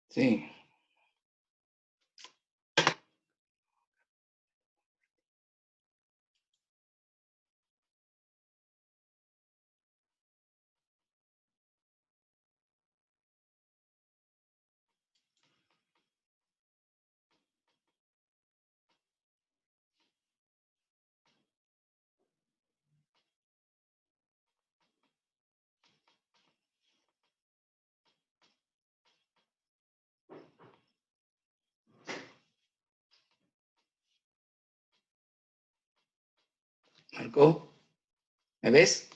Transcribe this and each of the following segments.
Sí. Marco, ¿me ves?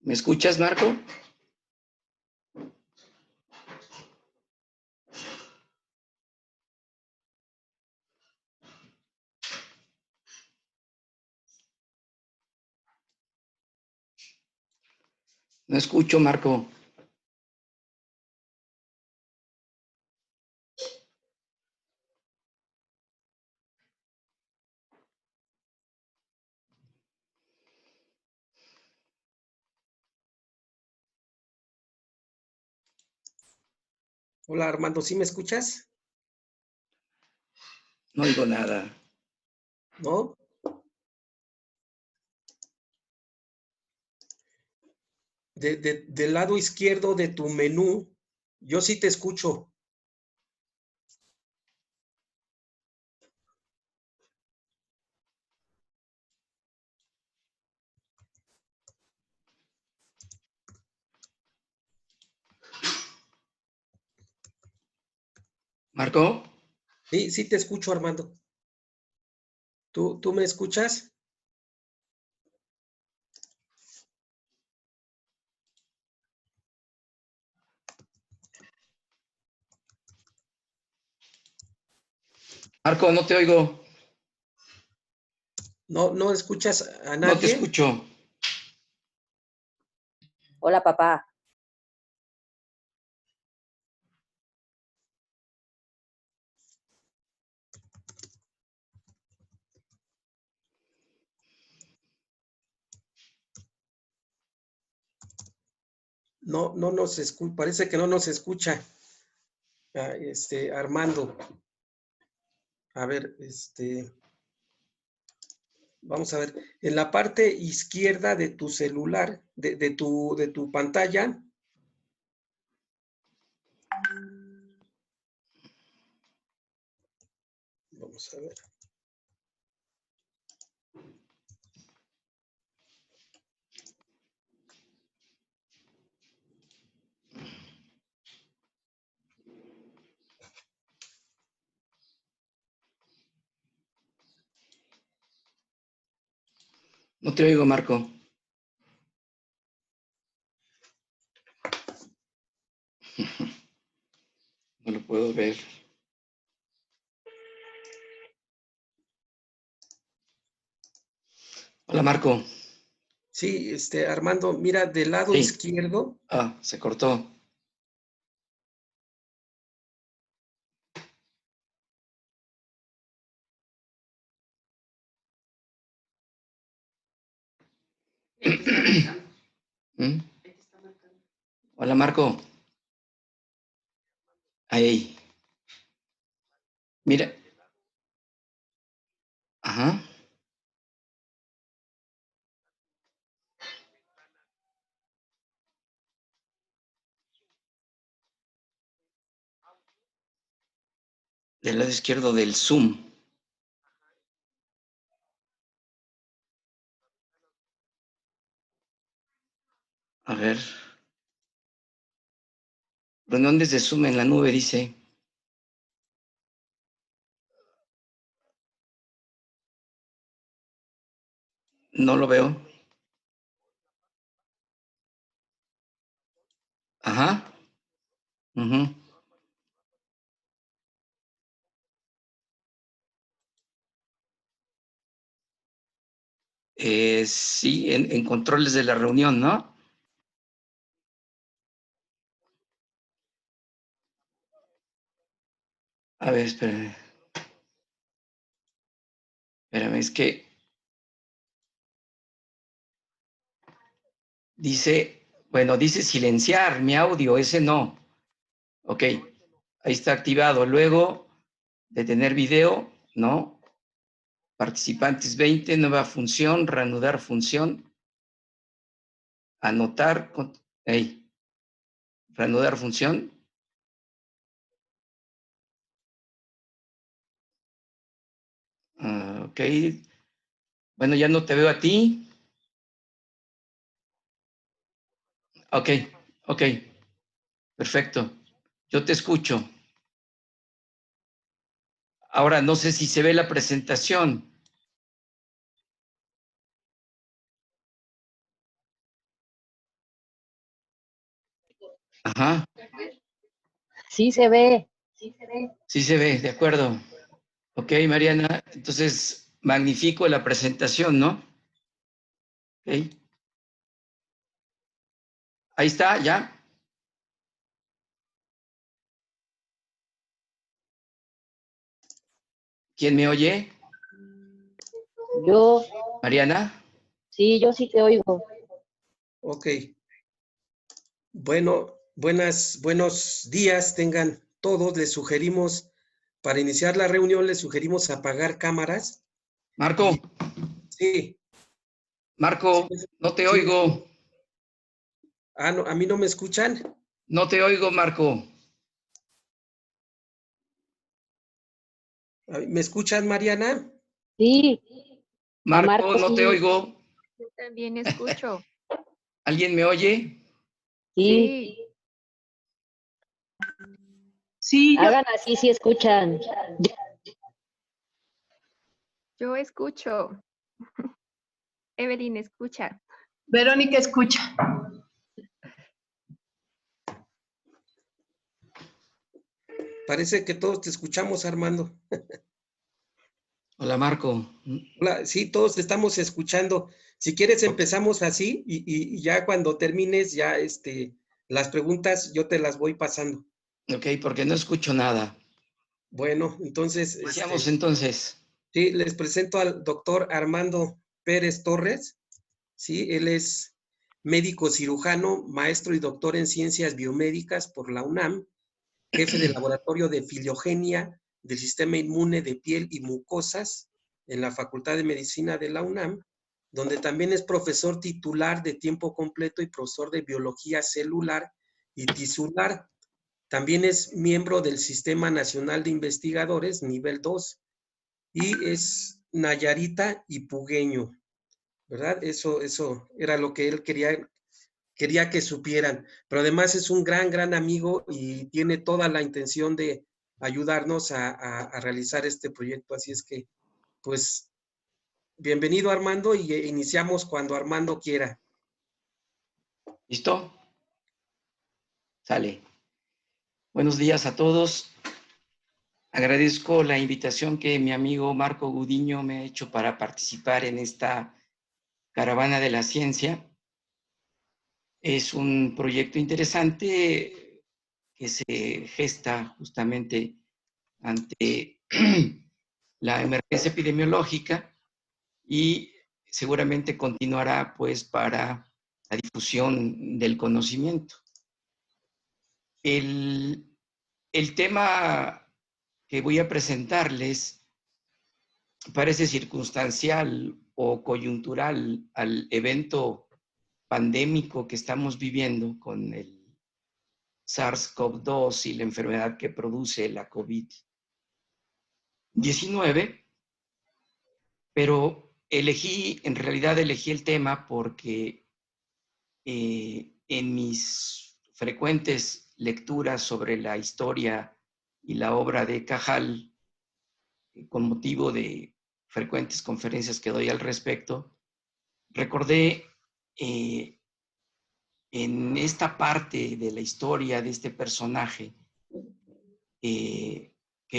¿Me escuchas, Marco? No escucho, Marco. Hola Armando, ¿sí me escuchas? No oigo nada. ¿No? Del lado izquierdo de tu menú, yo sí te escucho. ¿Marco? Sí, sí te escucho, Armando. ¿Tú me escuchas? Marco, no te oigo. ¿No escuchas a No te nadie? escucho. Hola, papá. No nos escucha, parece que no nos escucha. Armando. A ver, vamos a ver. En la parte izquierda de tu celular, de tu pantalla. Vamos a ver. No te oigo, Marco. No lo puedo ver. Hola, Marco. Sí, Armando, mira, del lado Sí. izquierdo. Ah, se cortó. ¿Mm? Hola, Marco. Ahí. Mira. Ajá. Del lado izquierdo del Zoom. A ver. Reuniones de Zoom en la nube, dice. No lo veo. Ajá. Ujú. Sí, en controles de la reunión, ¿no? A ver, espérame. Espérame, es que Dice, bueno, dice silenciar mi audio, ese no. Ok, ahí está activado. Luego, detener video, no. Participantes 20, nueva función, reanudar función, anotar, hey, reanudar función. Ok, bueno, ya no te veo a ti. Ok, ok, perfecto. Yo te escucho. Ahora, no sé si se ve la presentación. Ajá, Sí se ve. sí se ve, de acuerdo. Ok, Mariana, entonces magnifico la presentación, ¿no? Ok. Ahí está, ya. ¿Quién me oye? Yo, Mariana. sí, yo sí te oigo. Ok. Bueno, buenos días tengan todos. Les sugerimos, para iniciar la reunión, les sugerimos apagar cámaras. Marco, Y sí, sí, Marco, no te sí. oigo. Ah, no, ¿a mí no me escuchan? No te oigo, Marco. ¿Me escuchan, Mariana? Sí, a Marco, Marco no te sí, oigo. Yo también escucho. ¿Alguien me oye? sí. Sí, Sí, Hagan así si escuchan. yo escucho. Evelyn escucha. Verónica escucha. Parece que todos te escuchamos, Armando. Hola, Marco. Hola, sí, todos te estamos escuchando. Si quieres, empezamos así y ya cuando termines, ya las preguntas yo te las voy pasando. Ok, porque no escucho nada. Bueno, entonces, Iniciamos entonces. sí, les presento al doctor Armando Pérez Torres. Sí, él es médico cirujano, maestro y doctor en ciencias biomédicas por la UNAM, jefe del laboratorio de filogenia del sistema inmune de piel y mucosas en la Facultad de Medicina de la UNAM, donde también es profesor titular de tiempo completo y profesor de biología celular y tisular. También es miembro del Sistema Nacional de Investigadores, nivel 2, y es Nayarita y Pugueño, ¿verdad? Eso era lo que él quería que supieran, pero además es un gran amigo y tiene toda la intención de ayudarnos a realizar este proyecto. Así es que, pues, bienvenido Armando y iniciamos cuando Armando quiera. ¿Listo? Sale. Buenos días a todos. Agradezco la invitación que mi amigo Marco Gudiño me ha hecho para participar en esta caravana de la ciencia. Es un proyecto interesante que se gesta justamente ante la emergencia epidemiológica y seguramente continuará pues para la difusión del conocimiento. El tema que voy a presentarles parece circunstancial o coyuntural al evento pandémico que estamos viviendo con el SARS-CoV-2 y la enfermedad que produce la COVID-19, pero en realidad elegí el tema porque en mis frecuentes lecturas sobre la historia y la obra de Cajal, con motivo de frecuentes conferencias que doy al respecto, recordé en esta parte de la historia de este personaje que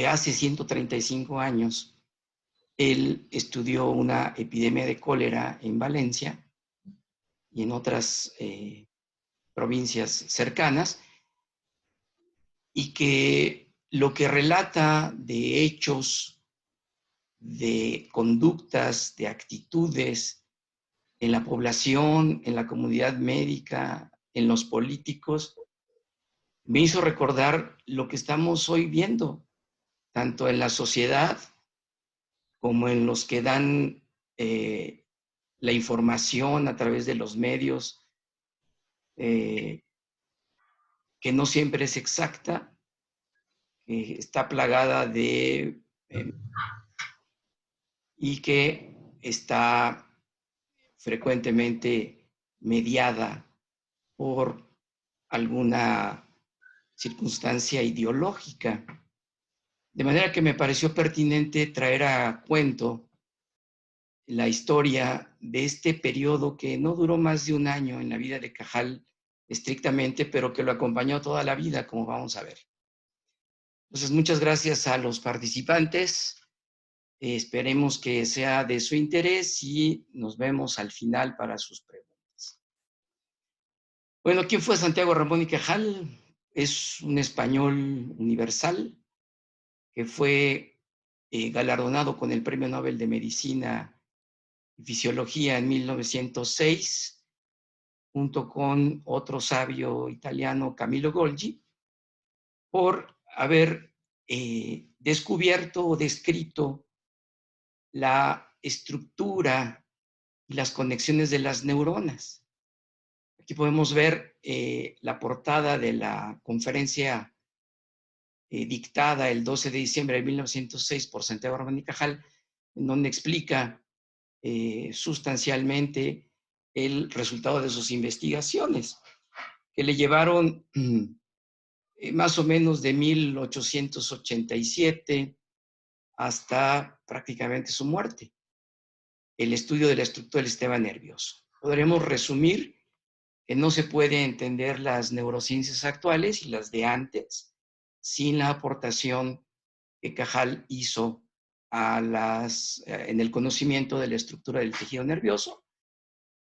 hace 135 años él estudió una epidemia de cólera en Valencia y en otras provincias cercanas, y que lo que relata de hechos, de conductas, de actitudes en la población, en la comunidad médica, en los políticos, me hizo recordar lo que estamos hoy viendo, tanto en la sociedad como en los que dan la información a través de los medios, que no siempre es exacta, está plagada de y que está frecuentemente mediada por alguna circunstancia ideológica. De manera que me pareció pertinente traer a cuento la historia de este periodo que no duró más de un año en la vida de Cajal estrictamente, pero que lo acompañó toda la vida, como vamos a ver. Entonces, muchas gracias a los participantes. Esperemos que sea de su interés y nos vemos al final para sus preguntas. Bueno, ¿quién fue Santiago Ramón y Cajal? Es un español universal que fue galardonado con el Premio Nobel de Medicina y Fisiología en 1906, junto con otro sabio italiano, Camillo Golgi, por haber descubierto o descrito la estructura y las conexiones de las neuronas. Aquí podemos ver la portada de la conferencia dictada el 12 de diciembre de 1906 por Santiago Ramón y Cajal, en donde explica sustancialmente el resultado de sus investigaciones, que le llevaron más o menos de 1887 hasta prácticamente su muerte, el estudio de la estructura del sistema nervioso. Podremos resumir que no se puede entender las neurociencias actuales y las de antes sin la aportación que Cajal hizo en el conocimiento de la estructura del tejido nervioso,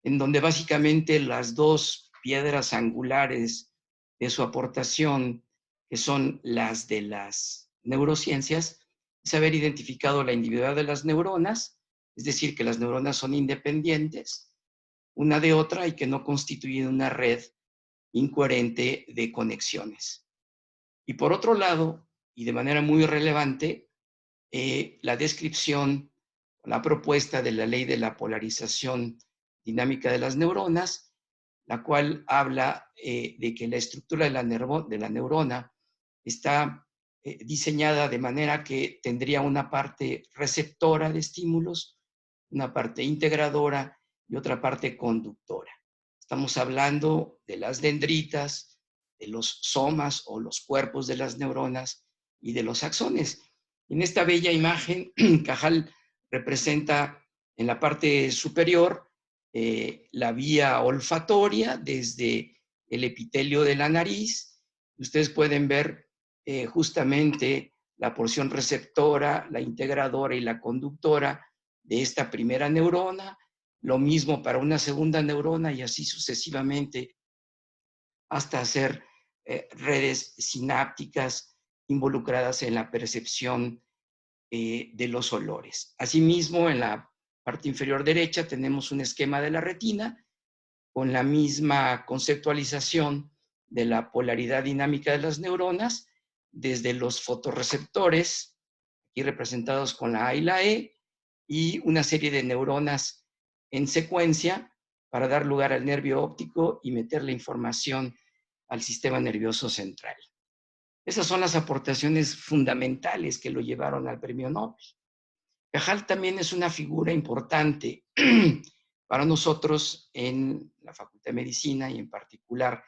en donde básicamente las dos piedras angulares de su aportación, que son las de las neurociencias, es haber identificado la individualidad de las neuronas, es decir, que las neuronas son independientes una de otra y que no constituyen una red incoherente de conexiones. Y por otro lado, y de manera muy relevante, la descripción, la propuesta de la ley de la polarización dinámica de las neuronas, la cual habla de que la estructura de la neurona está diseñada de manera que tendría una parte receptora de estímulos, una parte integradora y otra parte conductora. Estamos hablando de las dendritas, de los somas o los cuerpos de las neuronas y de los axones. En esta bella imagen, Cajal representa en la parte superior la vía olfatoria desde el epitelio de la nariz. Ustedes pueden ver justamente la porción receptora, la integradora y la conductora de esta primera neurona, lo mismo para una segunda neurona y así sucesivamente hasta hacer redes sinápticas involucradas en la percepción de los olores. Asimismo, en la parte inferior derecha tenemos un esquema de la retina con la misma conceptualización de la polaridad dinámica de las neuronas desde los fotorreceptores, aquí representados con la A y la E, y una serie de neuronas en secuencia para dar lugar al nervio óptico y meter la información al sistema nervioso central. Esas son las aportaciones fundamentales que lo llevaron al premio Nobel. Cajal también es una figura importante para nosotros en la Facultad de Medicina y en particular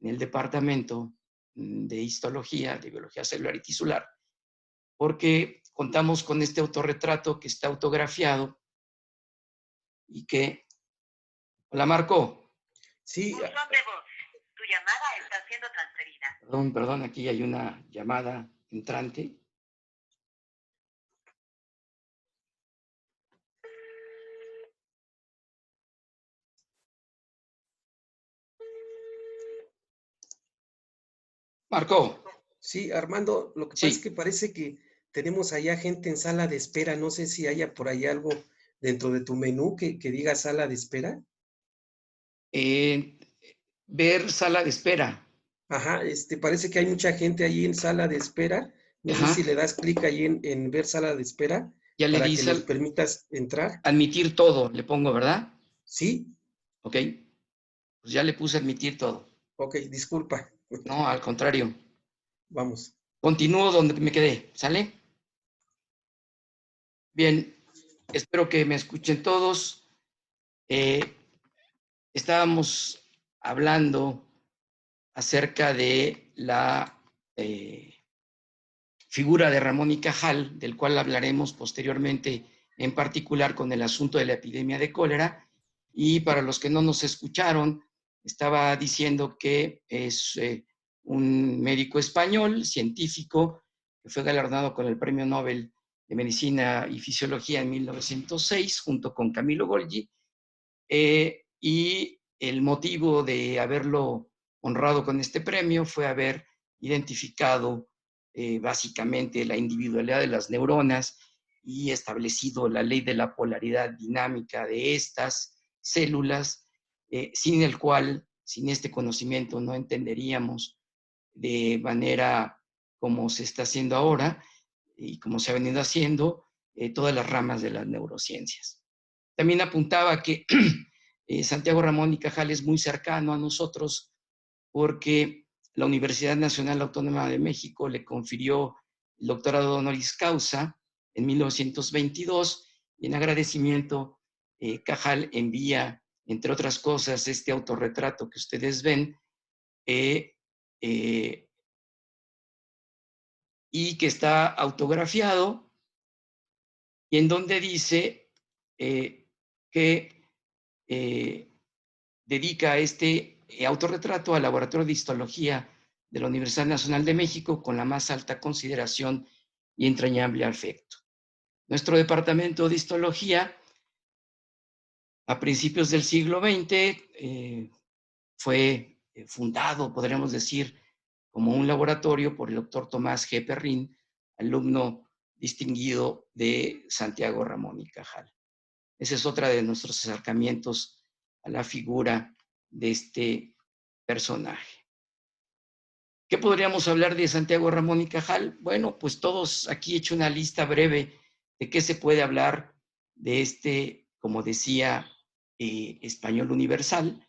en el Departamento de Histología, de Biología Celular y Tisular, porque contamos con este autorretrato que está autografiado y que... ¿La marcó? Sí. Buzón de voz. Tu llamada está siendo transferida. Perdón, aquí hay una llamada entrante. Marcó. Sí, Armando, lo que pasa es que parece que tenemos allá gente en sala de espera. No sé si haya por ahí algo dentro de tu menú que diga sala de espera. Ver sala de espera. Ajá, parece que hay mucha gente ahí en sala de espera. No sé Ajá. si le das clic ahí en ver sala de espera Ya le para di que les permitas entrar. admitir todo, le pongo, ¿verdad? ¿Sí? Ok. Pues ya le puse admitir todo. Ok, disculpa. No, al contrario. Vamos. Continúo donde me quedé, ¿sale? Bien, espero que me escuchen todos. Estábamos hablando acerca de la figura de Ramón y Cajal, del cual hablaremos posteriormente, en particular con el asunto de la epidemia de cólera. Y para los que no nos escucharon, estaba diciendo que es un médico español, científico, que fue galardonado con el Premio Nobel de Medicina y Fisiología en 1906, junto con Camilo Golgi, y el motivo de haberlo honrado con este premio fue haber identificado básicamente la individualidad de las neuronas y establecido la ley de la polaridad dinámica de estas células, sin el cual, sin este conocimiento, no entenderíamos de manera como se está haciendo ahora y como se ha venido haciendo todas las ramas de las neurociencias. También apuntaba que Santiago Ramón y Cajal es muy cercano a nosotros porque la Universidad Nacional Autónoma de México le confirió el doctorado honoris causa en 1922 y en agradecimiento Cajal envía, entre otras cosas, este autorretrato que ustedes ven y que está autografiado y en donde dice que dedica este autorretrato al Laboratorio de Histología de la Universidad Nacional de México con la más alta consideración y entrañable afecto. Nuestro departamento de histología, a principios del siglo XX, fue fundado, podríamos decir, como un laboratorio por el doctor Tomás G. Perrín, alumno distinguido de Santiago Ramón y Cajal. Ese es otro de nuestros acercamientos a la figura de este personaje. ¿Qué podríamos hablar de Santiago Ramón y Cajal? Bueno, pues todos aquí he hecho una lista breve de qué se puede hablar de este, como decía, español universal,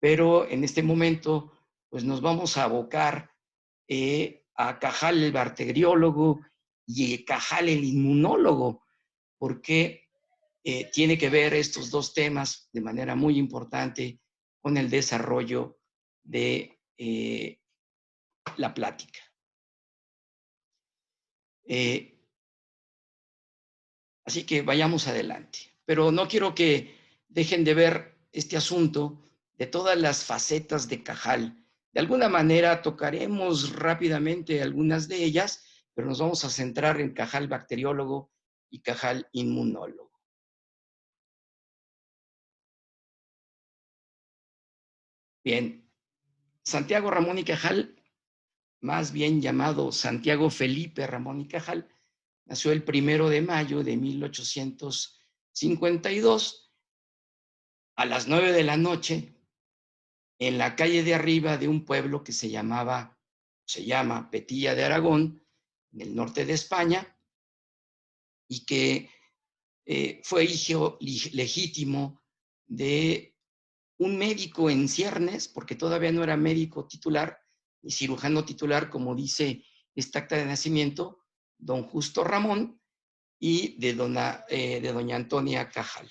pero en este momento pues nos vamos a abocar a Cajal el bacteriólogo y Cajal el inmunólogo, porque tiene que ver estos dos temas de manera muy importante con el desarrollo de la plática. Así que vayamos adelante. Pero no quiero que dejen de ver este asunto de todas las facetas de Cajal. De alguna manera tocaremos rápidamente algunas de ellas, pero nos vamos a centrar en Cajal bacteriólogo y Cajal inmunólogo. Bien, Santiago Ramón y Cajal, más bien llamado Santiago Felipe Ramón y Cajal, nació el 1 de mayo de 1852 a las 9 de la noche en la calle de arriba de un pueblo que se llama Petilla de Aragón, en el norte de España, y que fue hijo legítimo de un médico en ciernes, porque todavía no era médico titular ni cirujano titular, como dice esta acta de nacimiento, don Justo Ramón, y de doña Antonia Cajal.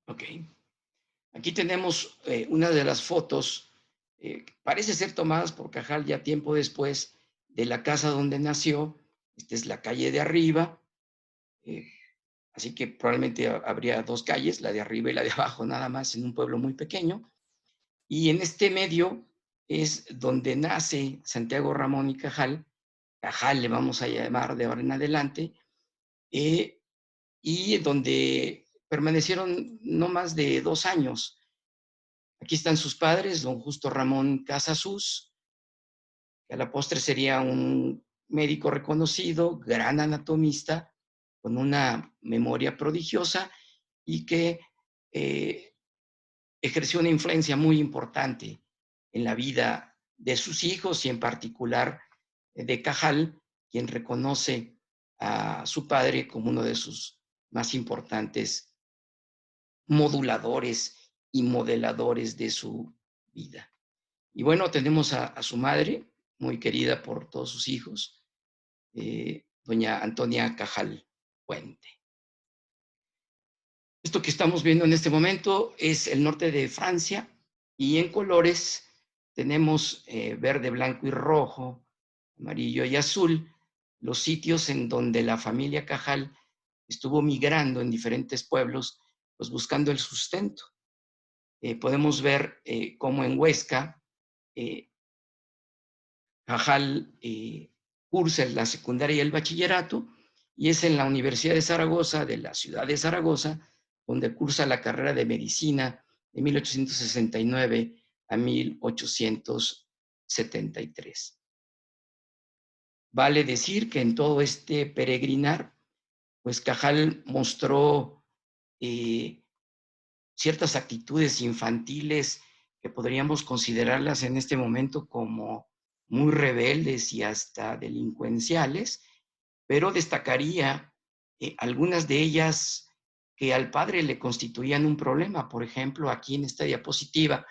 Ok. Aquí tenemos una de las fotos, parece ser tomadas por Cajal ya tiempo después de la casa donde nació. Esta es la calle de arriba, así que probablemente habría dos calles, la de arriba y la de abajo, nada más, en un pueblo muy pequeño. Y en este medio es donde nace Santiago Ramón y Cajal le vamos a llamar de ahora en adelante, y donde permanecieron no más de 2 años. Aquí están sus padres, don Justo Ramón Casasus, que a la postre sería un médico reconocido, gran anatomista, con una memoria prodigiosa y que ejerció una influencia muy importante en la vida de sus hijos y en particular de Cajal, quien reconoce a su padre como uno de sus más importantes moduladores y modeladores de su vida. Y bueno, tenemos a su madre, muy querida por todos sus hijos, doña Antonia Cajal Puente. Esto que estamos viendo en este momento es el norte de Francia y en colores tenemos verde, blanco y rojo, amarillo y azul, los sitios en donde la familia Cajal estuvo migrando en diferentes pueblos, pues buscando el sustento. Podemos ver cómo en Huesca Cajal cursa la secundaria y el bachillerato, y es en la Universidad de Zaragoza, de la ciudad de Zaragoza, donde cursa la carrera de medicina de 1869 a 1873. Vale decir que en todo este peregrinar, pues Cajal mostró ciertas actitudes infantiles que podríamos considerarlas en este momento como muy rebeldes y hasta delincuenciales, pero destacaría algunas de ellas que al padre le constituían un problema. Por ejemplo, aquí en esta diapositiva,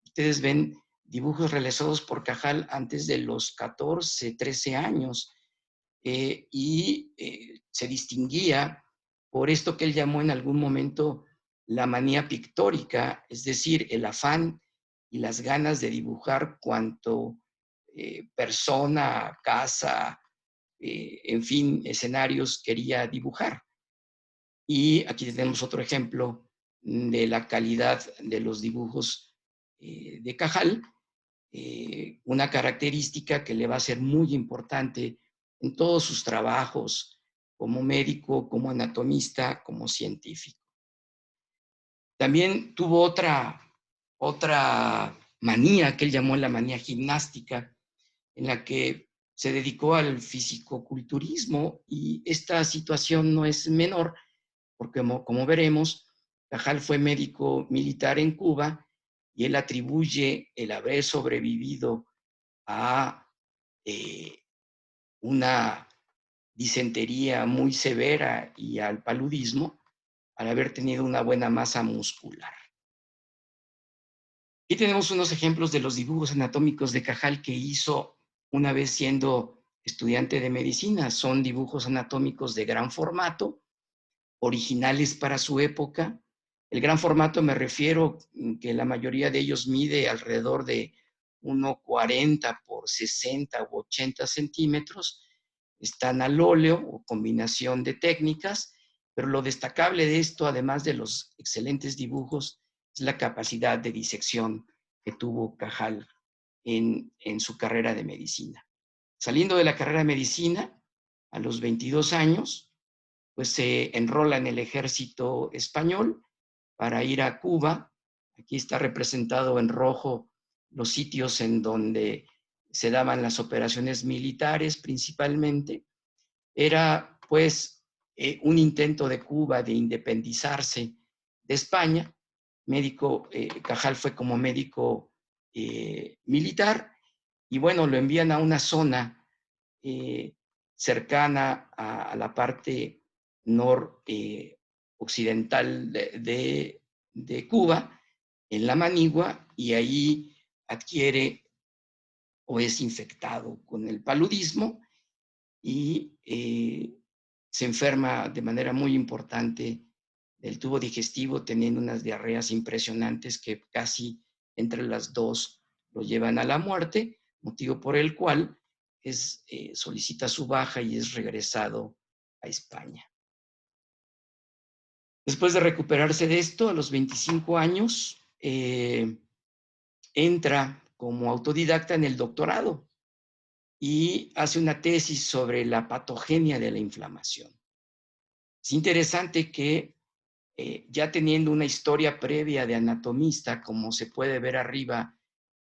ustedes ven dibujos realizados por Cajal antes de los 14, 13 años, y se distinguía por esto que él llamó en algún momento la manía pictórica, es decir, el afán y las ganas de dibujar cuanto persona, casa, en fin, escenarios quería dibujar. Y aquí tenemos otro ejemplo de la calidad de los dibujos de Cajal, una característica que le va a ser muy importante en todos sus trabajos como médico, como anatomista, como científico. También tuvo otra manía que él llamó la manía gimnástica, en la que se dedicó al fisicoculturismo, y esta situación no es menor porque, como veremos, Cajal fue médico militar en Cuba y él atribuye el haber sobrevivido a una disentería muy severa y al paludismo al haber tenido una buena masa muscular. Aquí tenemos unos ejemplos de los dibujos anatómicos de Cajal que hizo una vez siendo estudiante de medicina. Son dibujos anatómicos de gran formato, originales para su época. El gran formato me refiero que la mayoría de ellos mide alrededor de 1,40 por 60 u 80 centímetros. Están al óleo o combinación de técnicas, pero lo destacable de esto, además de los excelentes dibujos, es la capacidad de disección que tuvo Cajal en su carrera de medicina. Saliendo de la carrera de medicina, a los 22 años, pues se enrola en el ejército español para ir a Cuba. Aquí está representado en rojo los sitios en donde se daban las operaciones militares principalmente. Era pues un intento de Cuba de independizarse de España. Cajal fue como médico militar, y bueno, lo envían a una zona cercana a la parte noroccidental de Cuba, en La Manigua, y ahí adquiere o es infectado con el paludismo y se enferma de manera muy importante del tubo digestivo, teniendo unas diarreas impresionantes que casi entre las dos lo llevan a la muerte, motivo por el cual solicita su baja y es regresado a España. Después de recuperarse de esto, a los 25 años, entra como autodidacta en el doctorado y hace una tesis sobre la patogenia de la inflamación. Es interesante que ya teniendo una historia previa de anatomista, como se puede ver arriba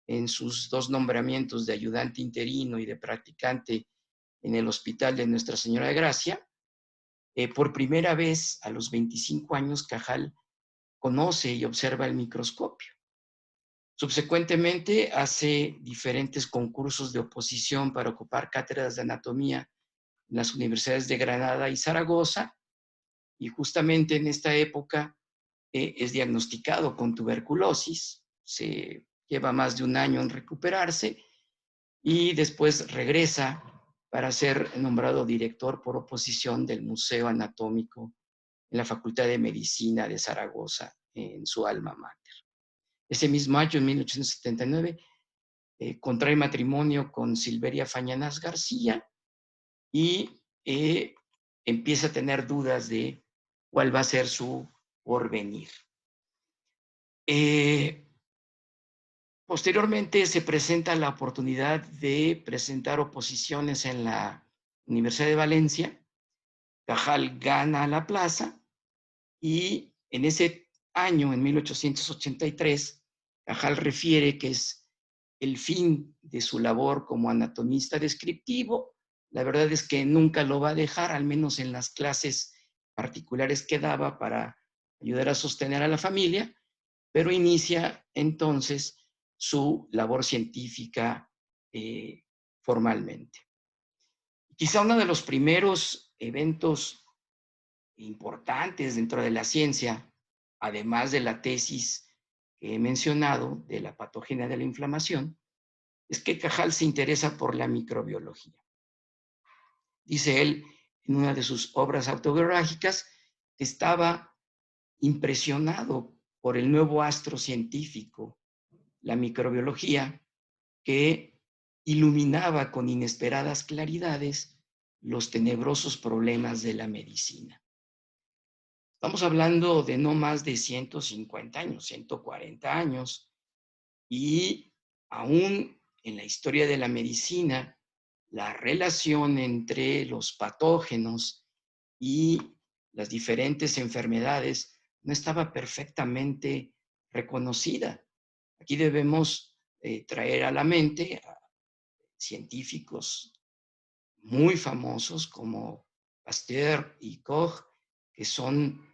en sus 2 nombramientos de ayudante interino y de practicante en el Hospital de Nuestra Señora de Gracia, por primera vez a los 25 años Cajal conoce y observa el microscopio. Subsecuentemente hace diferentes concursos de oposición para ocupar cátedras de anatomía en las universidades de Granada y Zaragoza, y justamente en esta época es diagnosticado con tuberculosis, se lleva más de 1 año en recuperarse y después regresa para ser nombrado director por oposición del Museo Anatómico en la Facultad de Medicina de Zaragoza, en su alma mater. Ese mismo año, en 1879, contrae matrimonio con Silveria Fañanas García y empieza a tener dudas de cuál va a ser su porvenir. Posteriormente se presenta la oportunidad de presentar oposiciones en la Universidad de Valencia. Cajal gana la plaza y en ese año, en 1883, Cajal refiere que es el fin de su labor como anatomista descriptivo. La verdad es que nunca lo va a dejar, al menos en las clases particulares que daba para ayudar a sostener a la familia, pero inicia entonces su labor científica formalmente. Quizá uno de los primeros eventos importantes dentro de la ciencia, además de la tesis que he mencionado de la patogenia de la inflamación, es que Cajal se interesa por la microbiología. Dice él en una de sus obras autobiográficas que estaba impresionado por el nuevo astro científico, la microbiología, que iluminaba con inesperadas claridades los tenebrosos problemas de la medicina. Estamos hablando de no más de 150 años, 140 años, y aún en la historia de la medicina, la relación entre los patógenos y las diferentes enfermedades no estaba perfectamente reconocida. Aquí debemos traer a la mente a científicos muy famosos como Pasteur y Koch, que son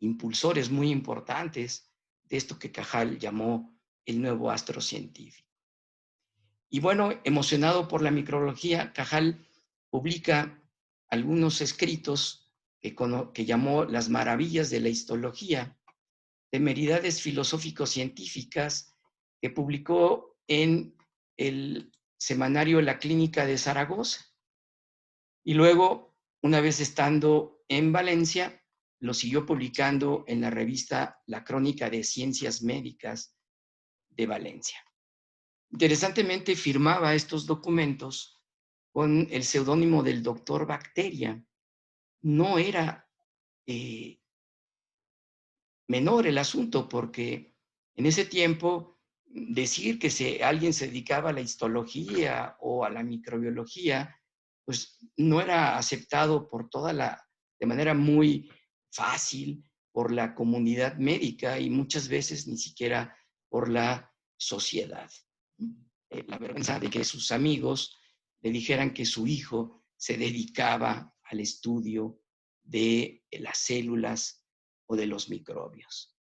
impulsores muy importantes de esto que Cajal llamó el nuevo astro científico. Y bueno, emocionado por la microbiología, Cajal publica algunos escritos que llamó Las maravillas de la histología, temeridades filosófico-científicas, que publicó en el semanario La Clínica de Zaragoza. Y luego, una vez estando en Valencia, lo siguió publicando en la revista La Crónica de Ciencias Médicas de Valencia. Interesantemente, firmaba estos documentos con el seudónimo del doctor Bacteria. No era menor el asunto, porque en ese tiempo decir que alguien se dedicaba a la histología o a la microbiología, pues no era aceptado de manera muy fácil por la comunidad médica y muchas veces ni siquiera por la sociedad. La vergüenza de que sus amigos le dijeran que su hijo se dedicaba al estudio de las células o de los microbios.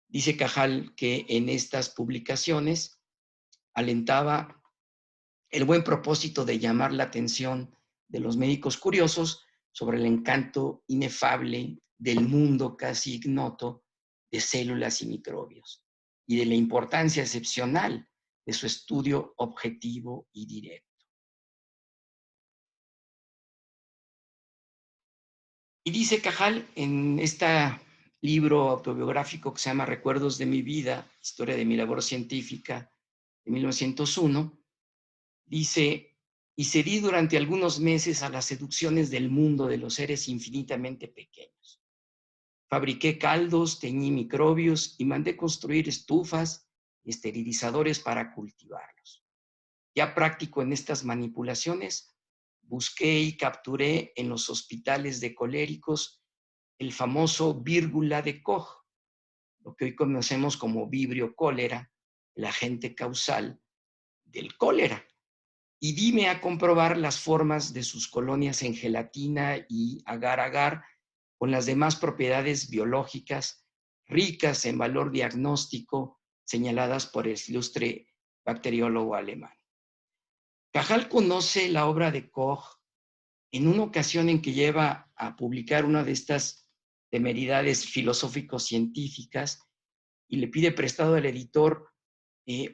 Dice Cajal que en estas publicaciones alentaba el buen propósito de llamar la atención de los médicos curiosos sobre el encanto inefable del mundo casi ignoto de células y microbios y de la importancia excepcional de su estudio objetivo y directo. Y dice Cajal en este libro autobiográfico que se llama Recuerdos de mi vida, historia de mi labor científica, de 1901, dice, y cedí durante algunos meses a las seducciones del mundo de los seres infinitamente pequeños. Fabriqué caldos, teñí microbios y mandé construir estufas y esterilizadores para cultivarlos. Ya práctico en estas manipulaciones, busqué y capturé en los hospitales de coléricos el famoso vírgula de Koch, lo que hoy conocemos como vibrio cólera, el agente causal del cólera. Y dime a comprobar las formas de sus colonias en gelatina y agar-agar con las demás propiedades biológicas ricas en valor diagnóstico señaladas por el ilustre bacteriólogo alemán. Cajal conoce la obra de Koch en una ocasión en que lleva a publicar una de estas temeridades filosófico-científicas y le pide prestado al editor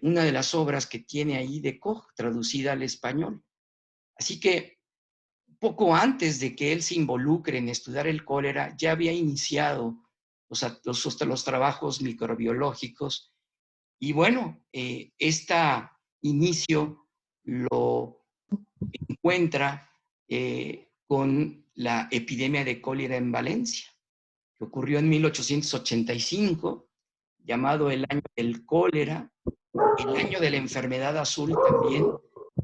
una de las obras que tiene ahí de Koch, traducida al español. Así que poco antes de que él se involucre en estudiar el cólera, ya había iniciado los trabajos microbiológicos. Y bueno, este inicio lo encuentra con la epidemia de cólera en Valencia, que ocurrió en 1885, llamado el año del cólera, el año de la enfermedad azul también,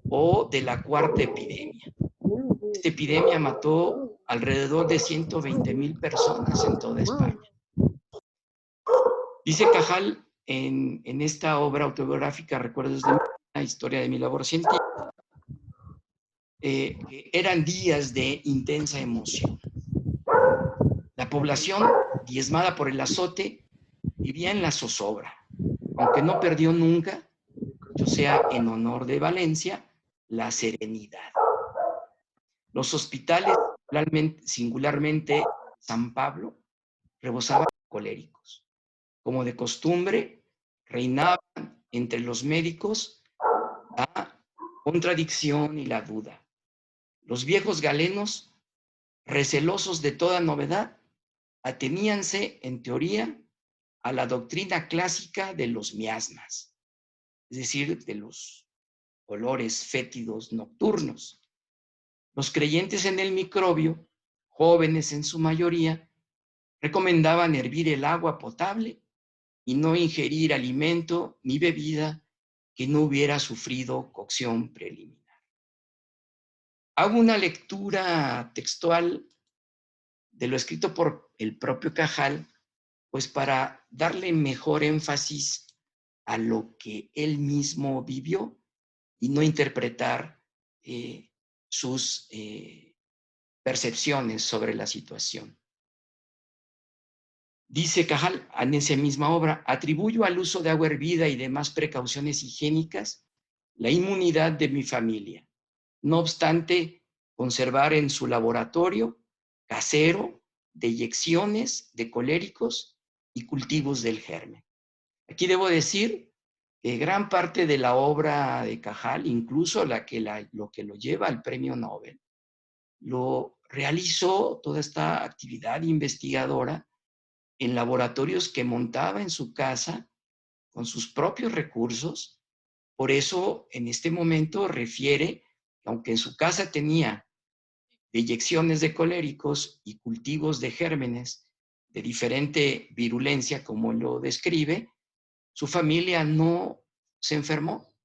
o de la cuarta epidemia. Esta epidemia mató alrededor de 120,000 personas en toda España. Dice Cajal en esta obra autobiográfica, Recuerdos de la historia de mi labor científica, que eran días de intensa emoción. La población, diezmada por el azote, vivía en la zozobra, aunque no perdió nunca, yo sea en honor de Valencia, la serenidad. Los hospitales, singularmente San Pablo, rebosaban coléricos. Como de costumbre, reinaban entre los médicos la contradicción y la duda. Los viejos galenos, recelosos de toda novedad, ateníanse, en teoría, a la doctrina clásica de los miasmas, es decir, de los olores fétidos nocturnos. Los creyentes en el microbio, jóvenes en su mayoría, recomendaban hervir el agua potable y no ingerir alimento ni bebida que no hubiera sufrido cocción preliminar. Hago una lectura textual de lo escrito por el propio Cajal, pues para darle mejor énfasis a lo que él mismo vivió y no interpretar sus percepciones sobre la situación. Dice Cajal en esa misma obra, atribuyo al uso de agua hervida y demás precauciones higiénicas la inmunidad de mi familia. No obstante, conservar en su laboratorio casero deyecciones de coléricos y cultivos del germen. Aquí debo decir que gran parte de la obra de Cajal, incluso lo que lo lleva al premio Nobel, lo realizó toda esta actividad investigadora en laboratorios que montaba en su casa con sus propios recursos. Por eso, en este momento refiere que aunque en su casa tenía deyecciones de coléricos y cultivos de gérmenes de diferente virulencia, como lo describe, su familia no se enfermó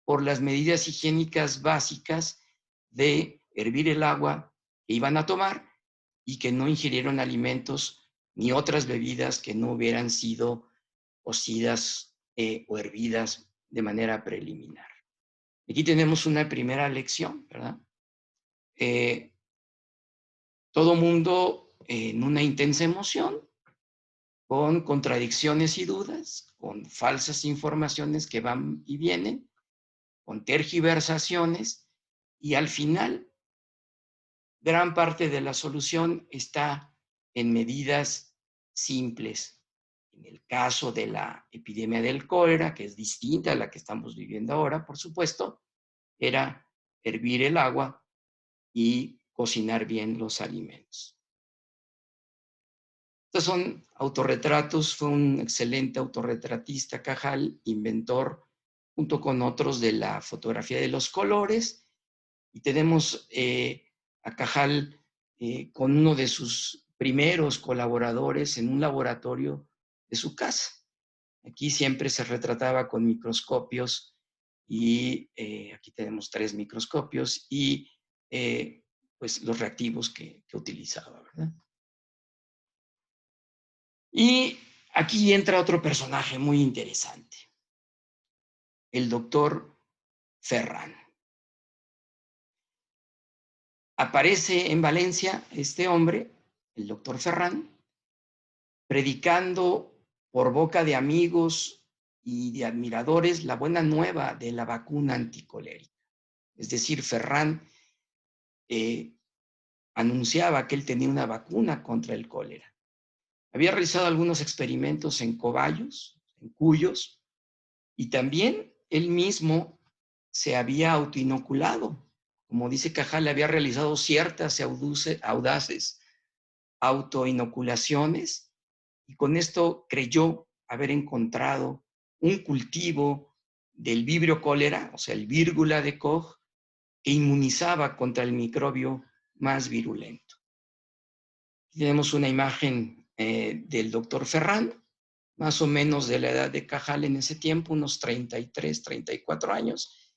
por las medidas higiénicas básicas de hervir el agua que iban a tomar y que no ingirieron alimentos ni otras bebidas que no hubieran sido cocidas o hervidas de manera preliminar. Aquí tenemos una primera lección, ¿verdad? Todo mundo en una intensa emoción, con contradicciones y dudas, con falsas informaciones que van y vienen, con tergiversaciones, y al final, gran parte de la solución está en medidas simples. En el caso de la epidemia del cólera, que es distinta a la que estamos viviendo ahora, por supuesto, era hervir el agua y cocinar bien los alimentos. Estos son autorretratos, fue un excelente autorretratista Cajal, inventor junto con otros de la fotografía de los colores, y tenemos a Cajal con uno de sus primeros colaboradores en un laboratorio de su casa. Aquí siempre se retrataba con microscopios y aquí tenemos 3 microscopios y pues los reactivos que utilizaba, ¿verdad? Y aquí entra otro personaje muy interesante, el doctor Ferran. Aparece en Valencia este hombre, el doctor Ferran, predicando por boca de amigos y de admiradores la buena nueva de la vacuna anticolérica. Es decir, Ferran anunciaba que él tenía una vacuna contra el cólera. Había realizado algunos experimentos en cobayos, en cuyos, y también él mismo se había autoinoculado. Como dice Cajal, había realizado ciertas audaces autoinoculaciones y con esto creyó haber encontrado un cultivo del vibrio cólera, o sea, el vírgula de Koch, que inmunizaba contra el microbio más virulento. Aquí tenemos una imagen del doctor Ferran, más o menos de la edad de Cajal en ese tiempo, unos 33, 34 años,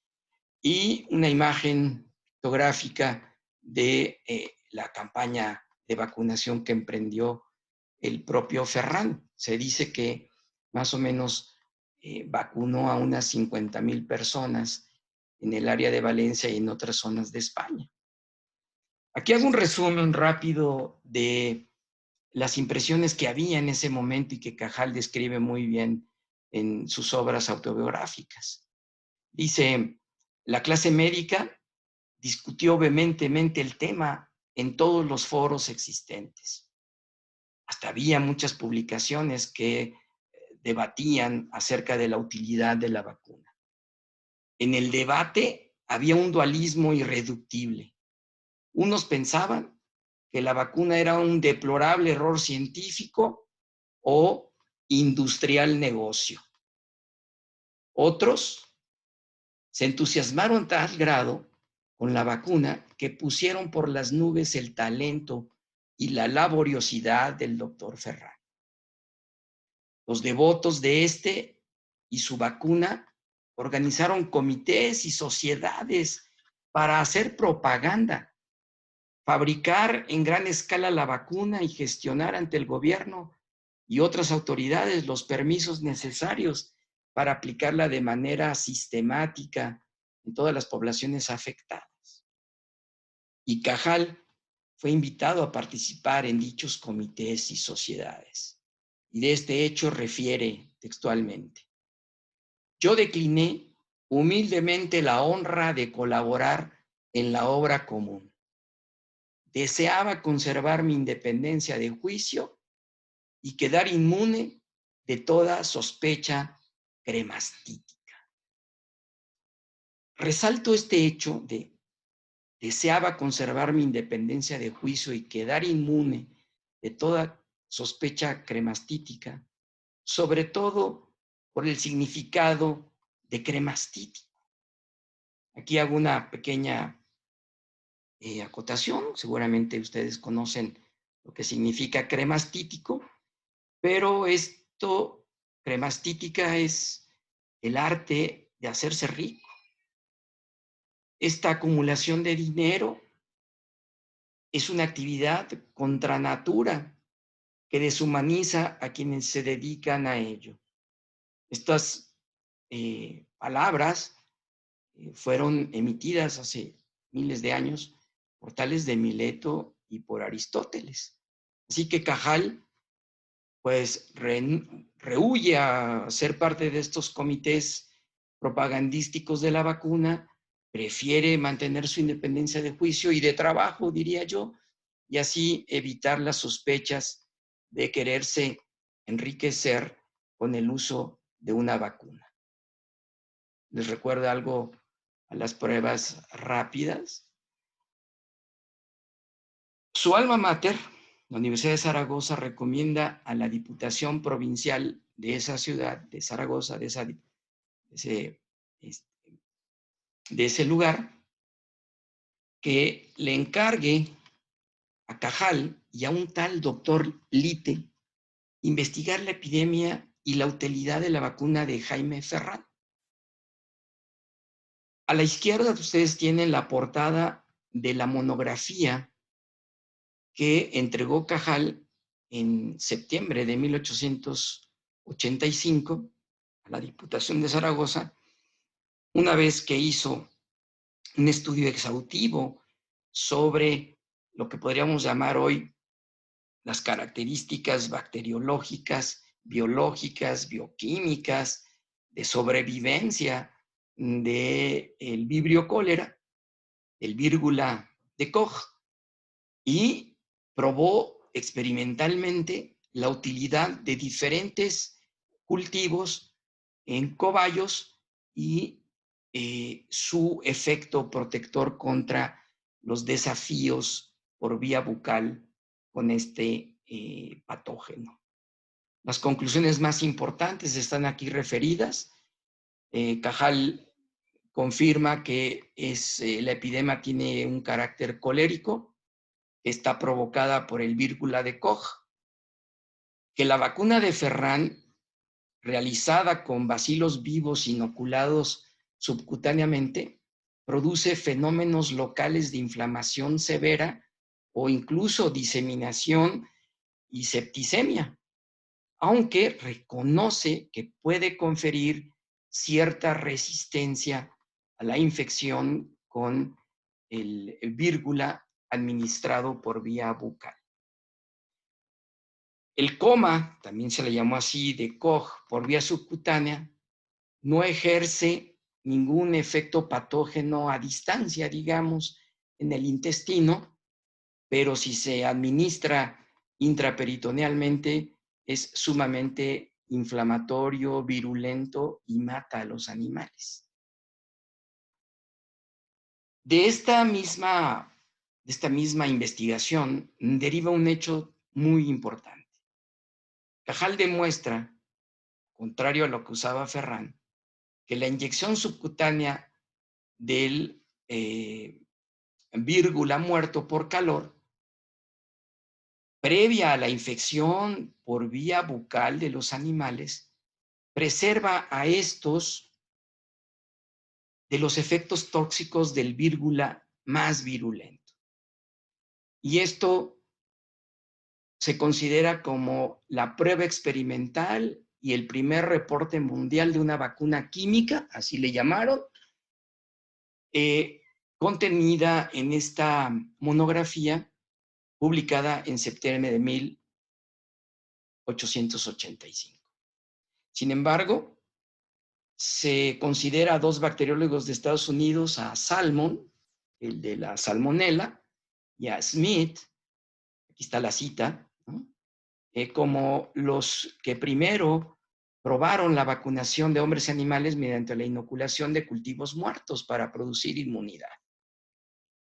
y una imagen fotográfica de la campaña de vacunación que emprendió el propio Ferran. Se dice que más o menos vacunó a unas 50,000 personas en el área de Valencia y en otras zonas de España. Aquí hago un resumen rápido de las impresiones que había en ese momento y que Cajal describe muy bien en sus obras autobiográficas. Dice, la clase médica discutió vehementemente el tema en todos los foros existentes. Hasta había muchas publicaciones que debatían acerca de la utilidad de la vacuna. En el debate había un dualismo irreductible. Unos pensaban que la vacuna era un deplorable error científico o industrial negocio. Otros se entusiasmaron a tal grado con la vacuna que pusieron por las nubes el talento y la laboriosidad del doctor Ferran. Los devotos de este y su vacuna organizaron comités y sociedades para hacer propaganda, fabricar en gran escala la vacuna y gestionar ante el gobierno y otras autoridades los permisos necesarios para aplicarla de manera sistemática en todas las poblaciones afectadas. Y Cajal fue invitado a participar en dichos comités y sociedades. Y de este hecho refiere textualmente: yo decliné humildemente la honra de colaborar en la obra común. Deseaba conservar mi independencia de juicio y quedar inmune de toda sospecha cremastítica. Resalto este hecho de deseaba conservar mi independencia de juicio y quedar inmune de toda sospecha cremastítica, sobre todo por el significado de cremastítico. Aquí hago una pequeña acotación. Seguramente ustedes conocen lo que significa cremastítico, pero esto, cremastítica, es el arte de hacerse rico. Esta acumulación de dinero es una actividad contra natura que deshumaniza a quienes se dedican a ello. Estas palabras fueron emitidas hace miles de años por Tales de Mileto y por Aristóteles. Así que Cajal pues rehúye a ser parte de estos comités propagandísticos de la vacuna, prefiere mantener su independencia de juicio y de trabajo, diría yo, y así evitar las sospechas de quererse enriquecer con el uso de una vacuna. ¿Les recuerda algo a las pruebas rápidas? Su alma mater, la Universidad de Zaragoza, recomienda a la Diputación Provincial de esa ciudad, de Zaragoza, de ese lugar, que le encargue a Cajal y a un tal doctor Lite investigar la epidemia y la utilidad de la vacuna de Jaime Ferran. A la izquierda ustedes tienen la portada de la monografía que entregó Cajal en septiembre de 1885 a la Diputación de Zaragoza, una vez que hizo un estudio exhaustivo sobre lo que podríamos llamar hoy las características bacteriológicas, biológicas, bioquímicas, de sobrevivencia del Vibrio cólera, el vírgula de Koch, y probó experimentalmente la utilidad de diferentes cultivos en cobayos y su efecto protector contra los desafíos por vía bucal con este patógeno. Las conclusiones más importantes están aquí referidas. Cajal confirma que la epidemia tiene un carácter colérico, está provocada por el vírgula de Koch, que la vacuna de Ferran, realizada con bacilos vivos inoculados subcutáneamente, produce fenómenos locales de inflamación severa o incluso diseminación y septicemia, aunque reconoce que puede conferir cierta resistencia a la infección con el vírgula administrado por vía bucal. El coma, también se le llamó así, de Koch por vía subcutánea, no ejerce ningún efecto patógeno a distancia, digamos, en el intestino, pero si se administra intraperitonealmente es sumamente inflamatorio, virulento y mata a los animales. De esta misma investigación deriva un hecho muy importante. Cajal demuestra, contrario a lo que usaba Ferran, que la inyección subcutánea del vírgula muerto por calor, previa a la infección por vía bucal de los animales, preserva a estos de los efectos tóxicos del vírgula más virulento. Y esto se considera como la prueba experimental y el primer reporte mundial de una vacuna química, así le llamaron, contenida en esta monografía publicada en septiembre de 1885. Sin embargo, se considera a dos bacteriólogos de Estados Unidos, a Salmon, el de la salmonela, y a Smith, aquí está la cita, ¿no? Como los que primero probaron la vacunación de hombres y animales mediante la inoculación de cultivos muertos para producir inmunidad.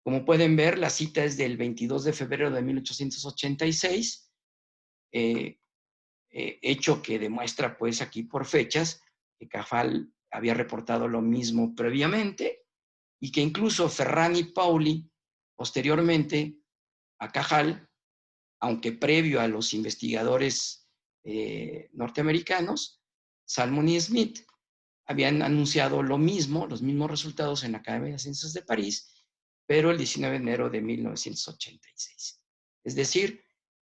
Como pueden ver, la cita es del 22 de febrero de 1886, hecho que demuestra, pues, aquí por fechas, que Cajal había reportado lo mismo previamente y que incluso Ferran y Pauli, posteriormente a Cajal, aunque previo a los investigadores norteamericanos, Salmon y Smith, habían anunciado lo mismo, los mismos resultados en la Academia de Ciencias de París, pero el 19 de enero de 1986. Es decir,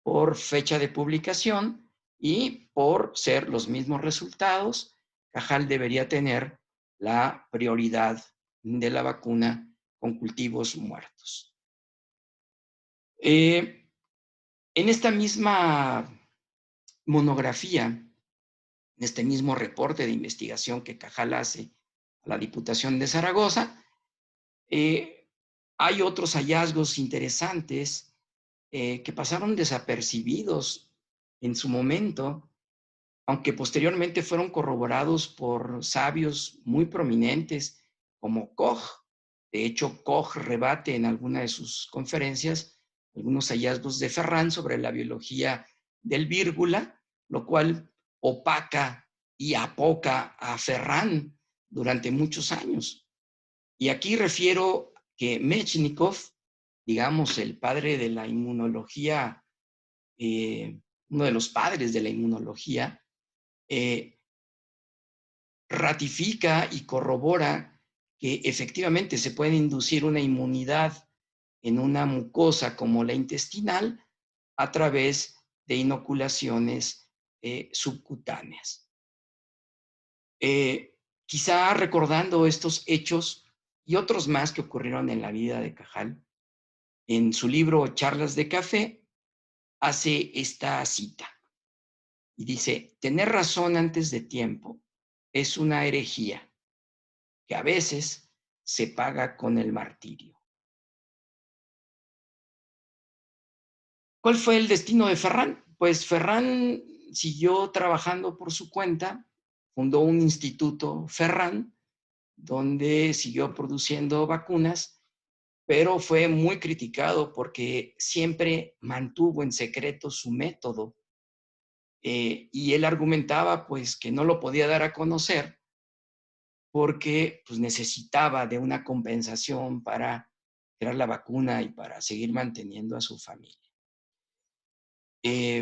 por fecha de publicación y por ser los mismos resultados, Cajal debería tener la prioridad de la vacuna con cultivos muertos. En esta misma monografía, en este mismo reporte de investigación que Cajal hace a la Diputación de Zaragoza, hay otros hallazgos interesantes que pasaron desapercibidos en su momento, aunque posteriormente fueron corroborados por sabios muy prominentes como Koch. De hecho, Koch rebate en alguna de sus conferencias algunos hallazgos de Ferran sobre la biología del vírgula, lo cual opaca y apoca a Ferran durante muchos años. Y aquí refiero que Mechnikov, digamos, el padre de la inmunología, uno de los padres de la inmunología, ratifica y corrobora que efectivamente se puede inducir una inmunidad en una mucosa como la intestinal a través de inoculaciones subcutáneas. Quizá recordando estos hechos y otros más que ocurrieron en la vida de Cajal, en su libro Charlas de Café, hace esta cita y dice: tener razón antes de tiempo es una herejía que a veces se paga con el martirio. ¿Cuál fue el destino de Ferran? Pues Ferran siguió trabajando por su cuenta, fundó un instituto Ferran, donde siguió produciendo vacunas, pero fue muy criticado porque siempre mantuvo en secreto su método. Y él argumentaba pues que no lo podía dar a conocer porque pues, necesitaba de una compensación para crear la vacuna y para seguir manteniendo a su familia.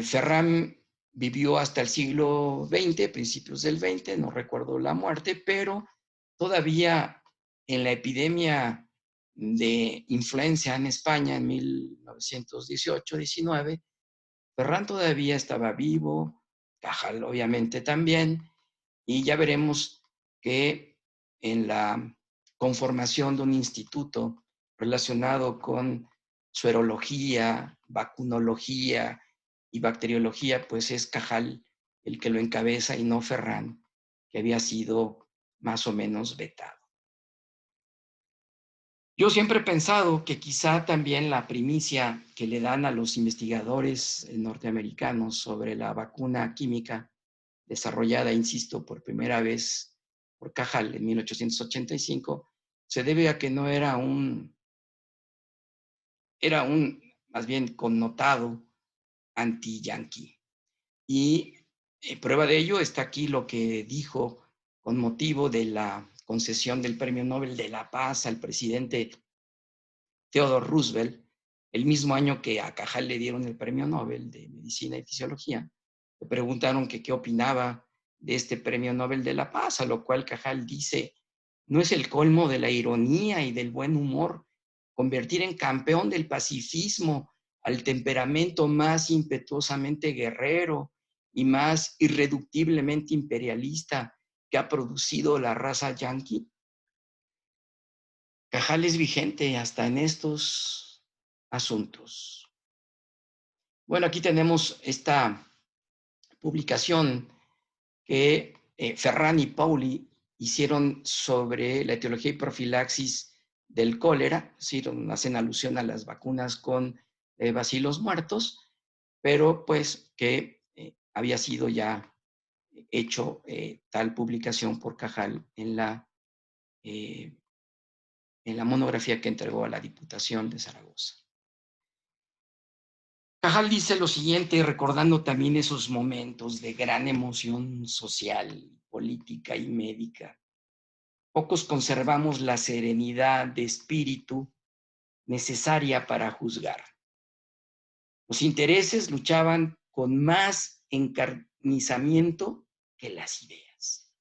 Ferran vivió hasta el siglo XX, principios del XX, no recuerdo la muerte, pero todavía en la epidemia de influenza en España en 1918-19, Ferran todavía estaba vivo, Cajal obviamente también, y ya veremos que en la conformación de un instituto relacionado con suerología, vacunología y bacteriología, pues es Cajal el que lo encabeza y no Ferran, que había sido más o menos vetado. Yo siempre he pensado que quizá también la primicia que le dan a los investigadores norteamericanos sobre la vacuna química desarrollada, insisto, por primera vez por Cajal en 1885, se debe a que no era un más bien connotado anti-yanqui. Y prueba de ello está aquí lo que dijo con motivo de la concesión del Premio Nobel de la Paz al presidente Theodore Roosevelt, el mismo año que a Cajal le dieron el Premio Nobel de Medicina y Fisiología. Le preguntaron que qué opinaba de este Premio Nobel de la Paz, a lo cual Cajal dice: no es el colmo de la ironía y del buen humor convertir en campeón del pacifismo al temperamento más impetuosamente guerrero y más irreductiblemente imperialista que ha producido la raza yanqui. Cajal es vigente hasta en estos asuntos. Bueno, aquí tenemos esta publicación que Ferran y Pauli hicieron sobre la etiología y profilaxis del cólera, es decir, hacen alusión a las vacunas con bacilos muertos, pero pues que había sido ya hecho tal publicación por Cajal en la monografía que entregó a la Diputación de Zaragoza. Cajal dice lo siguiente, recordando también esos momentos de gran emoción social, política y médica. Pocos conservamos la serenidad de espíritu necesaria para juzgar. Los intereses luchaban con más encarnizamiento que las ideas.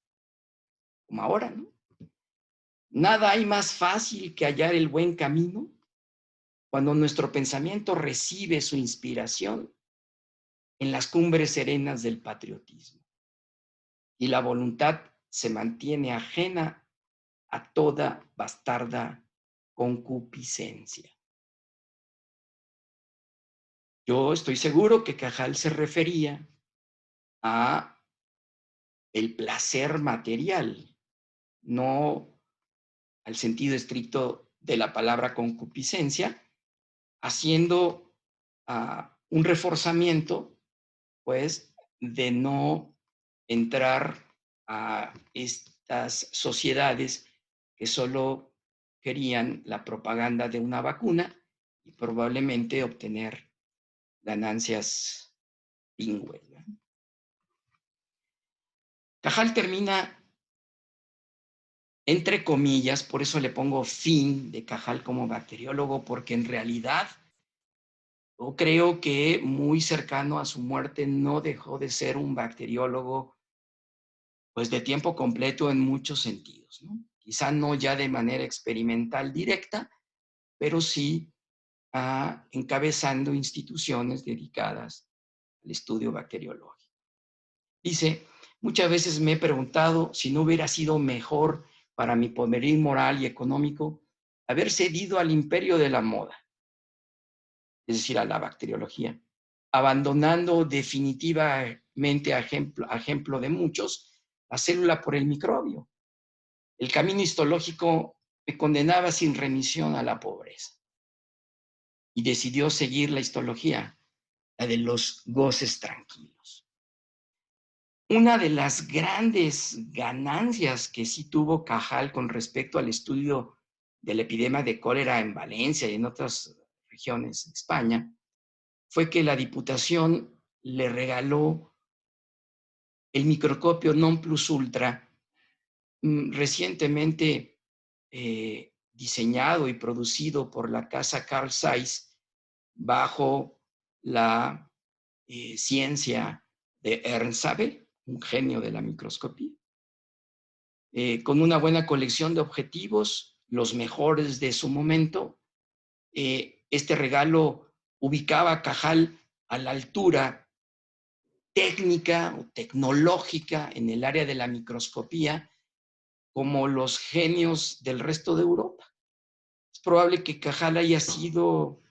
Como ahora, ¿no? Nada hay más fácil que hallar el buen camino cuando nuestro pensamiento recibe su inspiración en las cumbres serenas del patriotismo y la voluntad se mantiene ajena a toda bastarda concupiscencia. Yo estoy seguro que Cajal se refería a el placer material, no al sentido estricto de la palabra concupiscencia, haciendo un reforzamiento, pues, de no entrar a estas sociedades que solo querían la propaganda de una vacuna y probablemente obtener ganancias pingües. Cajal termina, entre comillas, por eso le pongo fin de Cajal como bacteriólogo, porque en realidad yo creo que muy cercano a su muerte no dejó de ser un bacteriólogo pues de tiempo completo en muchos sentidos, ¿no? Quizá no ya de manera experimental directa, pero sí encabezando instituciones dedicadas el estudio bacteriológico. Dice, muchas veces me he preguntado si no hubiera sido mejor para mi poderío moral y económico haber cedido al imperio de la moda, es decir, a la bacteriología, abandonando definitivamente, a ejemplo de muchos, la célula por el microbio. El camino histológico me condenaba sin remisión a la pobreza. Y decidió seguir la histología, la de los goces tranquilos. Una de las grandes ganancias que sí tuvo Cajal con respecto al estudio de la epidemia de cólera en Valencia y en otras regiones de España fue que la Diputación le regaló el microscopio non plus ultra, recientemente diseñado y producido por la casa Carl Zeiss bajo la ciencia de Ernst Abel, un genio de la microscopía, con una buena colección de objetivos, los mejores de su momento. Este regalo ubicaba a Cajal a la altura técnica o tecnológica en el área de la microscopía como los genios del resto de Europa. Es probable que Cajal haya sido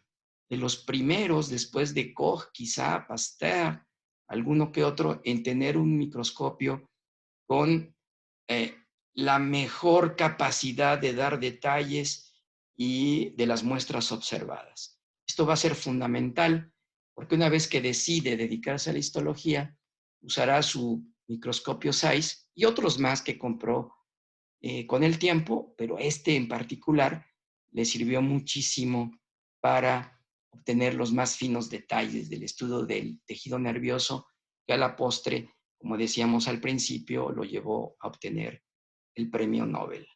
de los primeros, después de Koch, quizá Pasteur, alguno que otro, en tener un microscopio con la mejor capacidad de dar detalles y de las muestras observadas. Esto va a ser fundamental porque una vez que decide dedicarse a la histología, usará su microscopio Zeiss y otros más que compró con el tiempo, pero este en particular le sirvió muchísimo para obtener los más finos detalles del estudio del tejido nervioso, que a la postre, como decíamos al principio, lo llevó a obtener el premio Nobel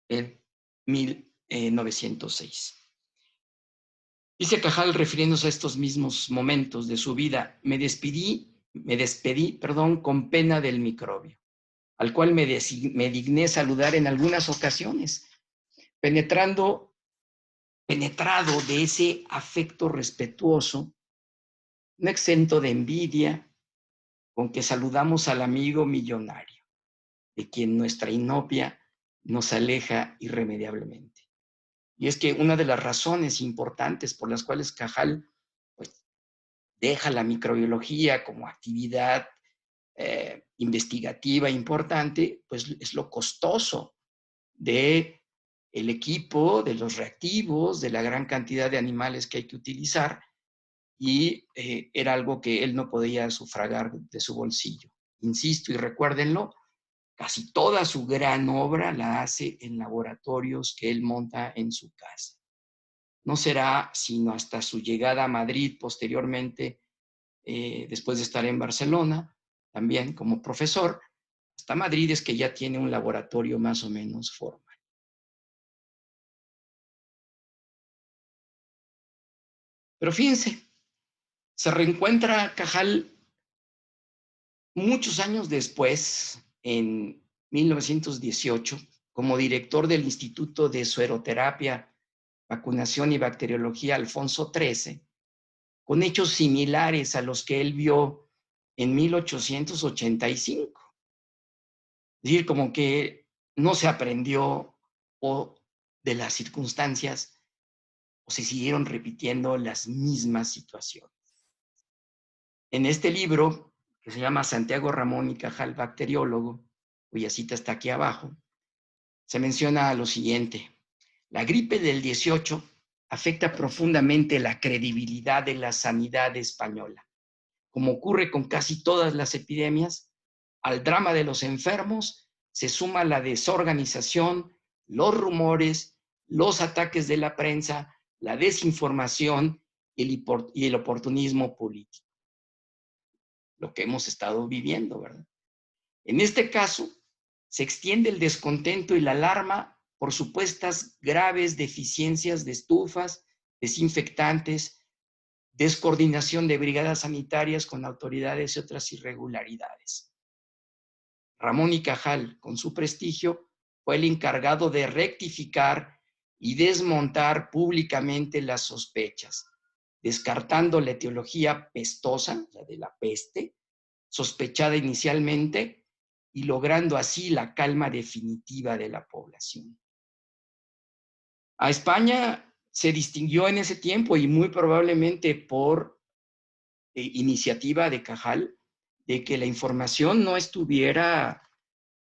en 1906. Dice Cajal, refiriéndose a estos mismos momentos de su vida, me despedí, con pena del microbio, al cual me digné saludar en algunas ocasiones, penetrado de ese afecto respetuoso, no exento de envidia, con que saludamos al amigo millonario, de quien nuestra inopia nos aleja irremediablemente. Y es que una de las razones importantes por las cuales Cajal pues, deja la microbiología como actividad investigativa importante, pues es lo costoso de el equipo, de los reactivos, de la gran cantidad de animales que hay que utilizar, y era algo que él no podía sufragar de su bolsillo. Insisto, y recuérdenlo, casi toda su gran obra la hace en laboratorios que él monta en su casa. No será sino hasta su llegada a Madrid posteriormente, después de estar en Barcelona, también como profesor, hasta Madrid es que ya tiene un laboratorio más o menos formal. Pero fíjense, se reencuentra Cajal muchos años después, en 1918, como director del Instituto de Sueroterapia, Vacunación y Bacteriología Alfonso XIII, con hechos similares a los que él vio en 1885. Es decir, como que no se aprendió o de las circunstancias o se siguieron repitiendo las mismas situaciones. En este libro, que se llama Santiago Ramón y Cajal, bacteriólogo, cuya cita está aquí abajo, se menciona lo siguiente: la gripe del 18 afecta profundamente la credibilidad de la sanidad española. Como ocurre con casi todas las epidemias, al drama de los enfermos se suma la desorganización, los rumores, los ataques de la prensa, la desinformación y el oportunismo político. Lo que hemos estado viviendo, ¿verdad? En este caso, se extiende el descontento y la alarma por supuestas graves deficiencias de estufas, desinfectantes, descoordinación de brigadas sanitarias con autoridades y otras irregularidades. Ramón y Cajal, con su prestigio, fue el encargado de rectificar y desmontar públicamente las sospechas, descartando la etiología pestosa, la de la peste, sospechada inicialmente, y logrando así la calma definitiva de la población. A España se distinguió en ese tiempo, y muy probablemente por iniciativa de Cajal, de que la información no estuviera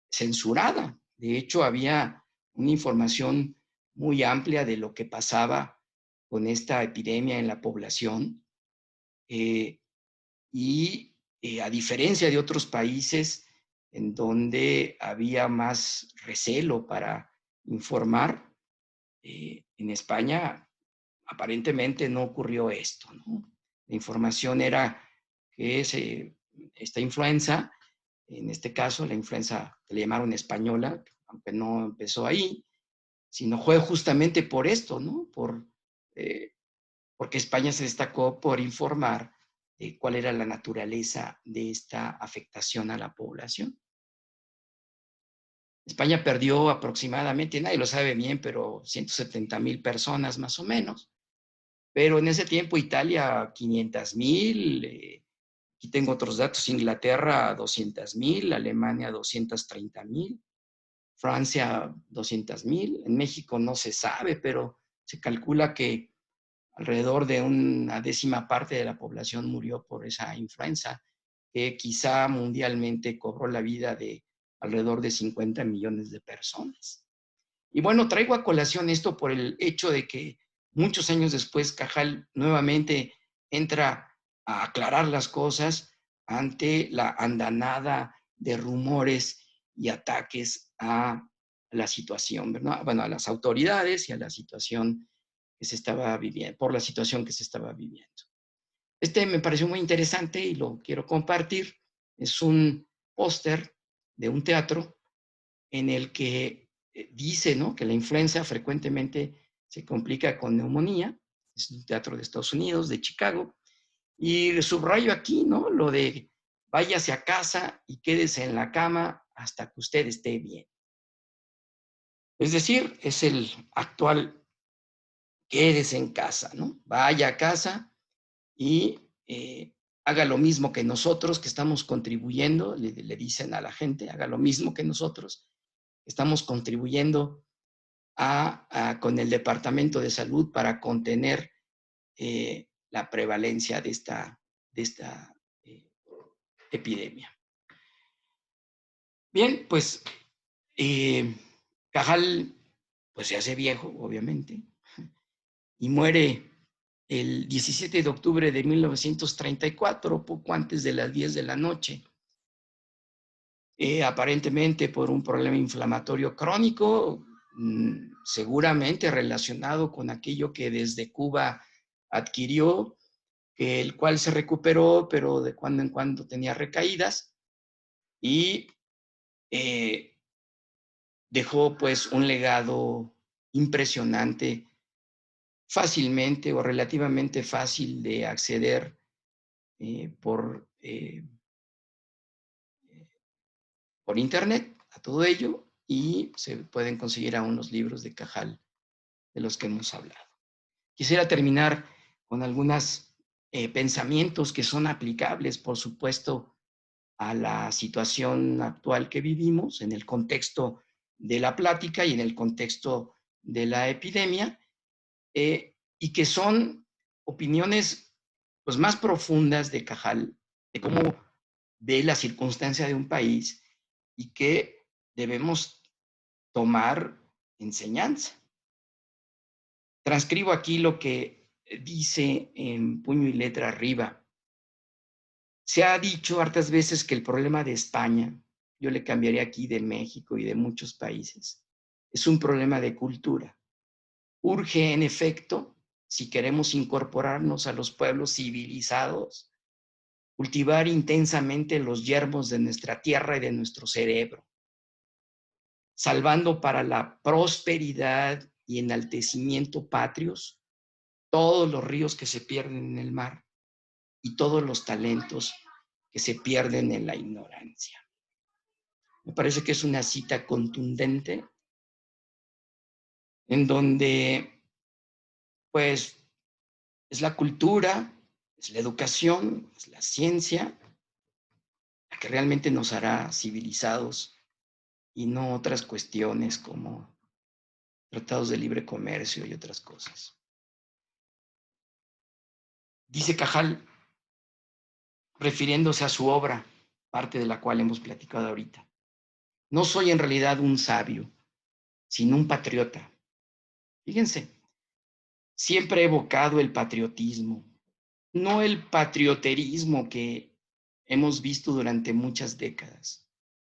censurada. De hecho, había una información muy amplia de lo que pasaba con esta epidemia en la población. A diferencia de otros países en donde había más recelo para informar, en España aparentemente no ocurrió esto, ¿no? La información era que esta influenza, en este caso la influenza que le llamaron española, aunque no empezó ahí, sino fue justamente por esto, ¿no? Porque España se destacó por informar cuál era la naturaleza de esta afectación a la población. España perdió aproximadamente, nadie lo sabe bien, pero 170,000 personas más o menos. Pero en ese tiempo Italia 500,000, aquí tengo otros datos, Inglaterra 200,000, Alemania 230,000, Francia 200,000, en México no se sabe, pero se calcula que alrededor de una décima parte de la población murió por esa influenza, que quizá mundialmente cobró la vida de alrededor de 50 millones de personas. Y bueno, traigo a colación esto por el hecho de que muchos años después Cajal nuevamente entra a aclarar las cosas ante la andanada de rumores y ataques a la situación, ¿verdad? Bueno, a las autoridades y a la situación que se estaba viviendo, por la situación que se estaba viviendo. Me pareció muy interesante y lo quiero compartir. Es un póster de un teatro en el que dice, ¿no?, que la influenza frecuentemente se complica con neumonía. Es un teatro de Estados Unidos, de Chicago. Y subrayo aquí, ¿no?, lo de váyase a casa y quédese en la cama hasta que usted esté bien. Es decir, es el actual quédese en casa, ¿no? Vaya a casa y haga lo mismo que nosotros, que estamos contribuyendo, le dicen a la gente, haga lo mismo que nosotros, estamos contribuyendo con el Departamento de Salud para contener la prevalencia de esta epidemia. Bien, pues Cajal pues se hace viejo, obviamente, y muere el 17 de octubre de 1934, poco antes de las 10 de la noche, aparentemente por un problema inflamatorio crónico, seguramente relacionado con aquello que desde Cuba adquirió, el cual se recuperó, pero de cuando en cuando tenía recaídas, y dejó pues un legado impresionante, fácilmente o relativamente fácil de acceder por internet a todo ello, y se pueden conseguir aún los libros de Cajal de los que hemos hablado. Quisiera terminar con algunos pensamientos que son aplicables, por supuesto, a la situación actual que vivimos, en el contexto de la plática y en el contexto de la epidemia, y que son opiniones pues, más profundas de Cajal, de cómo ve la circunstancia de un país y que debemos tomar enseñanza. Transcribo aquí lo que dice en puño y letra arriba. Se ha dicho hartas veces que el problema de España, yo le cambiaría aquí de México y de muchos países, es un problema de cultura. Urge, en efecto, si queremos incorporarnos a los pueblos civilizados, cultivar intensamente los yermos de nuestra tierra y de nuestro cerebro, salvando para la prosperidad y enaltecimiento patrios todos los ríos que se pierden en el mar y todos los talentos que se pierden en la ignorancia. Me parece que es una cita contundente en donde, pues, Es la cultura, es la educación, es la ciencia, la que realmente nos hará civilizados y no otras cuestiones como tratados de libre comercio y otras cosas. Dice Cajal, refiriéndose a su obra, parte de la cual hemos platicado ahorita: no soy en realidad un sabio, sino un patriota. Fíjense, siempre he evocado el patriotismo, no el patrioterismo que hemos visto durante muchas décadas,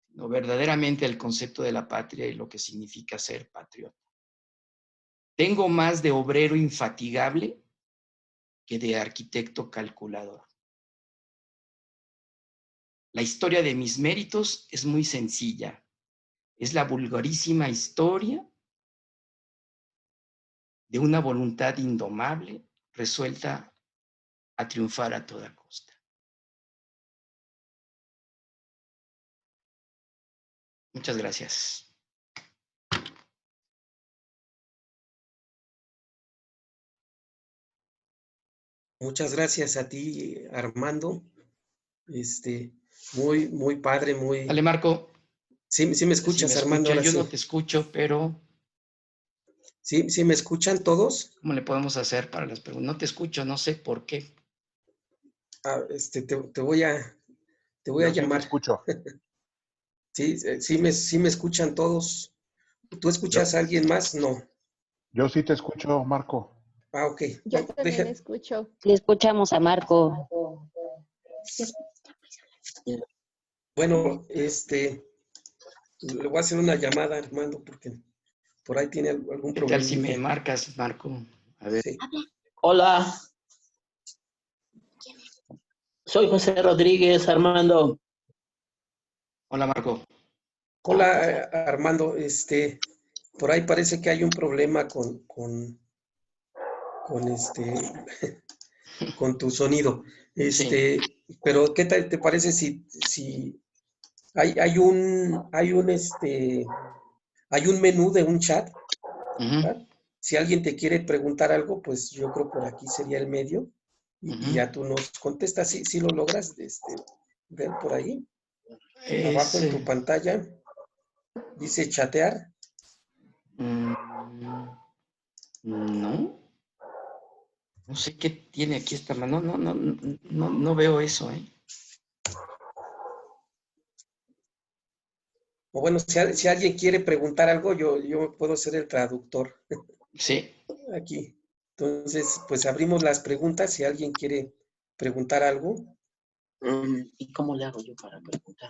sino verdaderamente el concepto de la patria y lo que significa ser patriota. Tengo más de obrero infatigable que de arquitecto calculador. La historia de mis méritos es muy sencilla. Es la vulgarísima historia de una voluntad indomable resuelta a triunfar a toda costa. Muchas gracias. Muchas gracias a ti, Armando. Muy padre, muy... Dale, Marco. Sí me escuchas, Armando, ahora yo sí. no te escucho, pero... ¿Sí me escuchan todos? ¿Cómo le podemos hacer para las preguntas? No te escucho, no sé por qué. Te voy a llamar. Sí te escucho. Sí me escuchan todos. ¿Tú escuchas a alguien más? No. Yo sí te escucho, Marco. Ok. Yo también escucho. Le escuchamos a Marco. Bueno, le voy a hacer una llamada, Armando, porque por ahí tiene algún ¿Qué problema. tal si me marcas, Marco? A ver. Sí. Hola. Soy José Rodríguez, Armando. Hola, Marco. Hola, Armando. Por ahí parece que hay un problema con tu sonido. Sí. Pero ¿qué tal te parece si hay un menú de un chat? ¿Verdad? Si alguien te quiere preguntar algo, pues yo creo por aquí sería el medio y ya tú nos contestas. Si lo logras ver por ahí. Abajo en tu pantalla dice chatear. No. No sé qué tiene aquí esta mano. No veo eso, ¿eh? O bueno, si alguien quiere preguntar algo, yo puedo ser el traductor. Sí. Aquí. Entonces, pues abrimos las preguntas si alguien quiere preguntar algo. ¿Y cómo le hago yo para preguntar?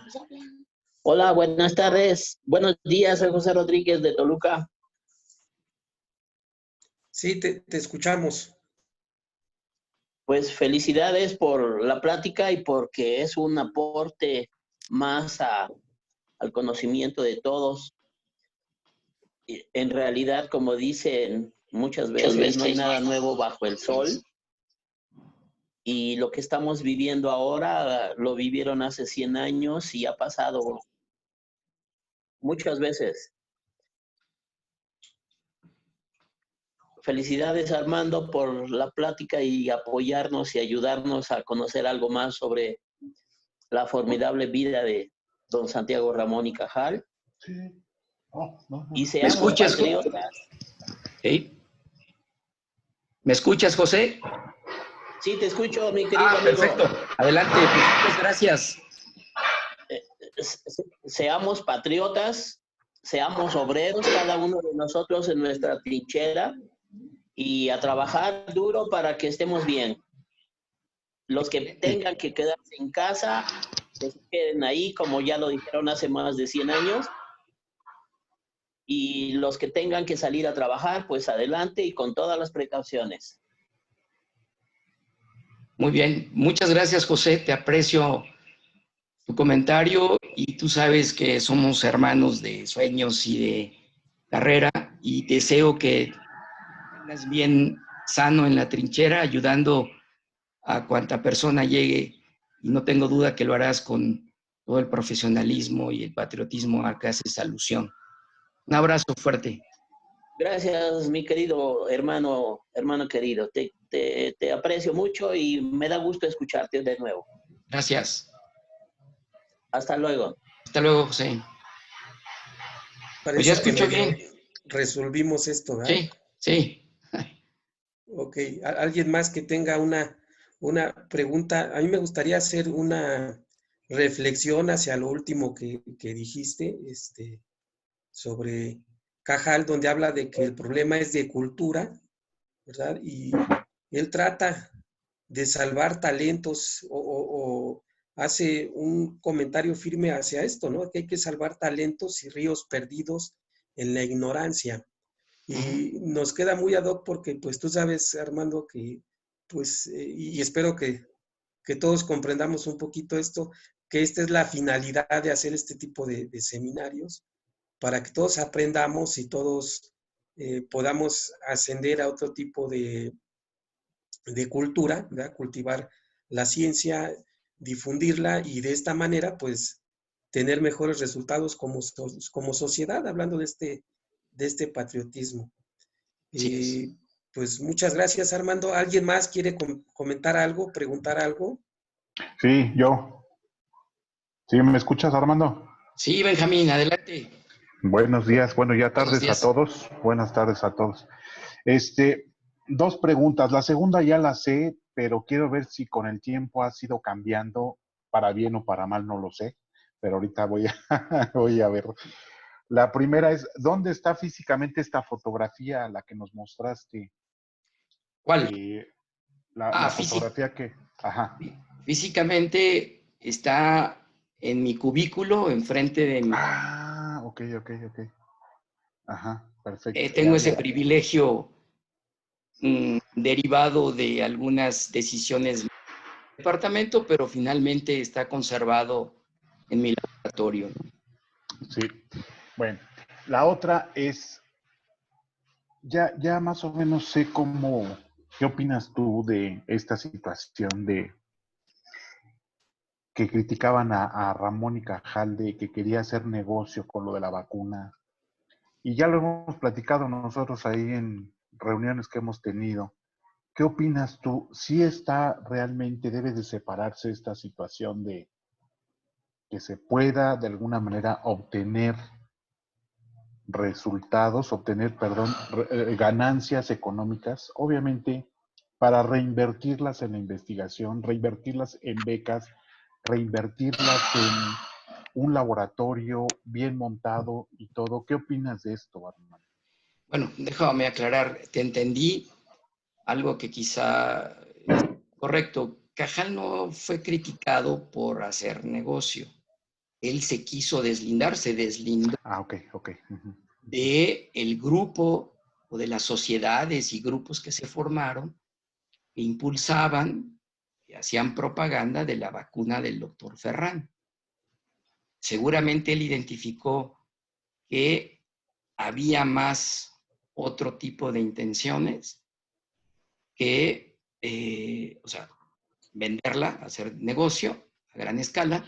Hola, buenas tardes. Buenos días, soy José Rodríguez de Toluca. Sí, te escuchamos. Pues felicidades por la plática y porque es un aporte más al conocimiento de todos. En realidad, como dicen muchas veces, no hay nada nuevo bajo el sol. Y lo que estamos viviendo ahora lo vivieron hace 100 años y ha pasado muchas veces. Felicidades, Armando, por la plática y apoyarnos y ayudarnos a conocer algo más sobre la formidable vida de don Santiago Ramón y Cajal. Sí. No. Y ¿Me seamos escuchas? patriotas. ¿Sí? ¿Me escuchas, José? Sí, te escucho, mi querido amigo. Perfecto. Adelante, pues, muchas gracias. Seamos patriotas, seamos obreros, cada uno de nosotros en nuestra trinchera, y a trabajar duro para que estemos bien. Los que tengan que quedarse en casa, que se queden ahí, como ya lo dijeron hace más de 100 años. Y los que tengan que salir a trabajar, pues adelante y con todas las precauciones. Muy bien. Muchas gracias, José. Te aprecio tu comentario y tú sabes que somos hermanos de sueños y de carrera y deseo que tengas bien sano en la trinchera, ayudando a cuanta persona llegue, y no tengo duda que lo harás con todo el profesionalismo y el patriotismo al que haces alusión. Un abrazo fuerte. Gracias, mi querido hermano querido. te aprecio mucho y me da gusto escucharte de nuevo. Gracias. Hasta luego. Hasta luego, José. Pues ya Parece que escucho medio bien. resolvimos esto, ¿verdad? Sí, sí. Ok, ¿alguien más que tenga una pregunta? A mí me gustaría hacer una reflexión hacia lo último que dijiste, sobre Cajal, donde habla de que el problema es de cultura, ¿verdad? Y él trata de salvar talentos o hace un comentario firme hacia esto, ¿no? Que hay que salvar talentos y ríos perdidos en la ignorancia. Y nos queda muy ad hoc porque, pues, tú sabes, Armando, que, pues, y espero que todos comprendamos un poquito esto, que esta es la finalidad de hacer este tipo de seminarios, para que todos aprendamos y todos podamos ascender a otro tipo de cultura, ¿verdad? Cultivar la ciencia, difundirla y de esta manera, pues, tener mejores resultados como sociedad, hablando de este patriotismo. Sí es. Pues muchas gracias, Armando. ¿Alguien más quiere comentar algo, preguntar algo? Sí, yo. ¿Sí me escuchas, Armando? Sí, Benjamín, adelante. Buenos días, bueno, ya Buenos tardes a días. todos. Buenas tardes a todos. Dos preguntas. La segunda ya la sé, pero quiero ver si con el tiempo ha ido cambiando, para bien o para mal, no lo sé. Pero ahorita voy a, voy a ver. La primera es, ¿dónde está físicamente esta fotografía, la que nos mostraste? ¿Cuál? La fotografía que... Ajá. Físicamente está en mi cubículo, enfrente de mi... Ah, ok. Ajá, perfecto. Tengo ese privilegio derivado de algunas decisiones del departamento, pero finalmente está conservado en mi laboratorio, ¿no? Sí. Bueno, la otra es, ya más o menos sé cómo, ¿qué opinas tú de esta situación de que criticaban a Ramón y Cajal de que quería hacer negocio con lo de la vacuna? Y ya lo hemos platicado nosotros ahí en reuniones que hemos tenido. ¿Qué opinas tú? ¿Sí está realmente, debe de separarse esta situación de que se pueda de alguna manera obtener ganancias económicas, obviamente, para reinvertirlas en la investigación, reinvertirlas en becas, reinvertirlas en un laboratorio bien montado y todo? ¿Qué opinas de esto, Armando? Bueno, déjame aclarar, te entendí algo que quizá es correcto. Cajal no fue criticado por hacer negocio. Él se quiso deslindar, se deslindó Ah, ok. Uh-huh. de el grupo o de las sociedades y grupos que se formaron que impulsaban, que hacían propaganda de la vacuna del doctor Ferran. Seguramente él identificó que había más otro tipo de intenciones que, o sea, venderla, hacer negocio a gran escala.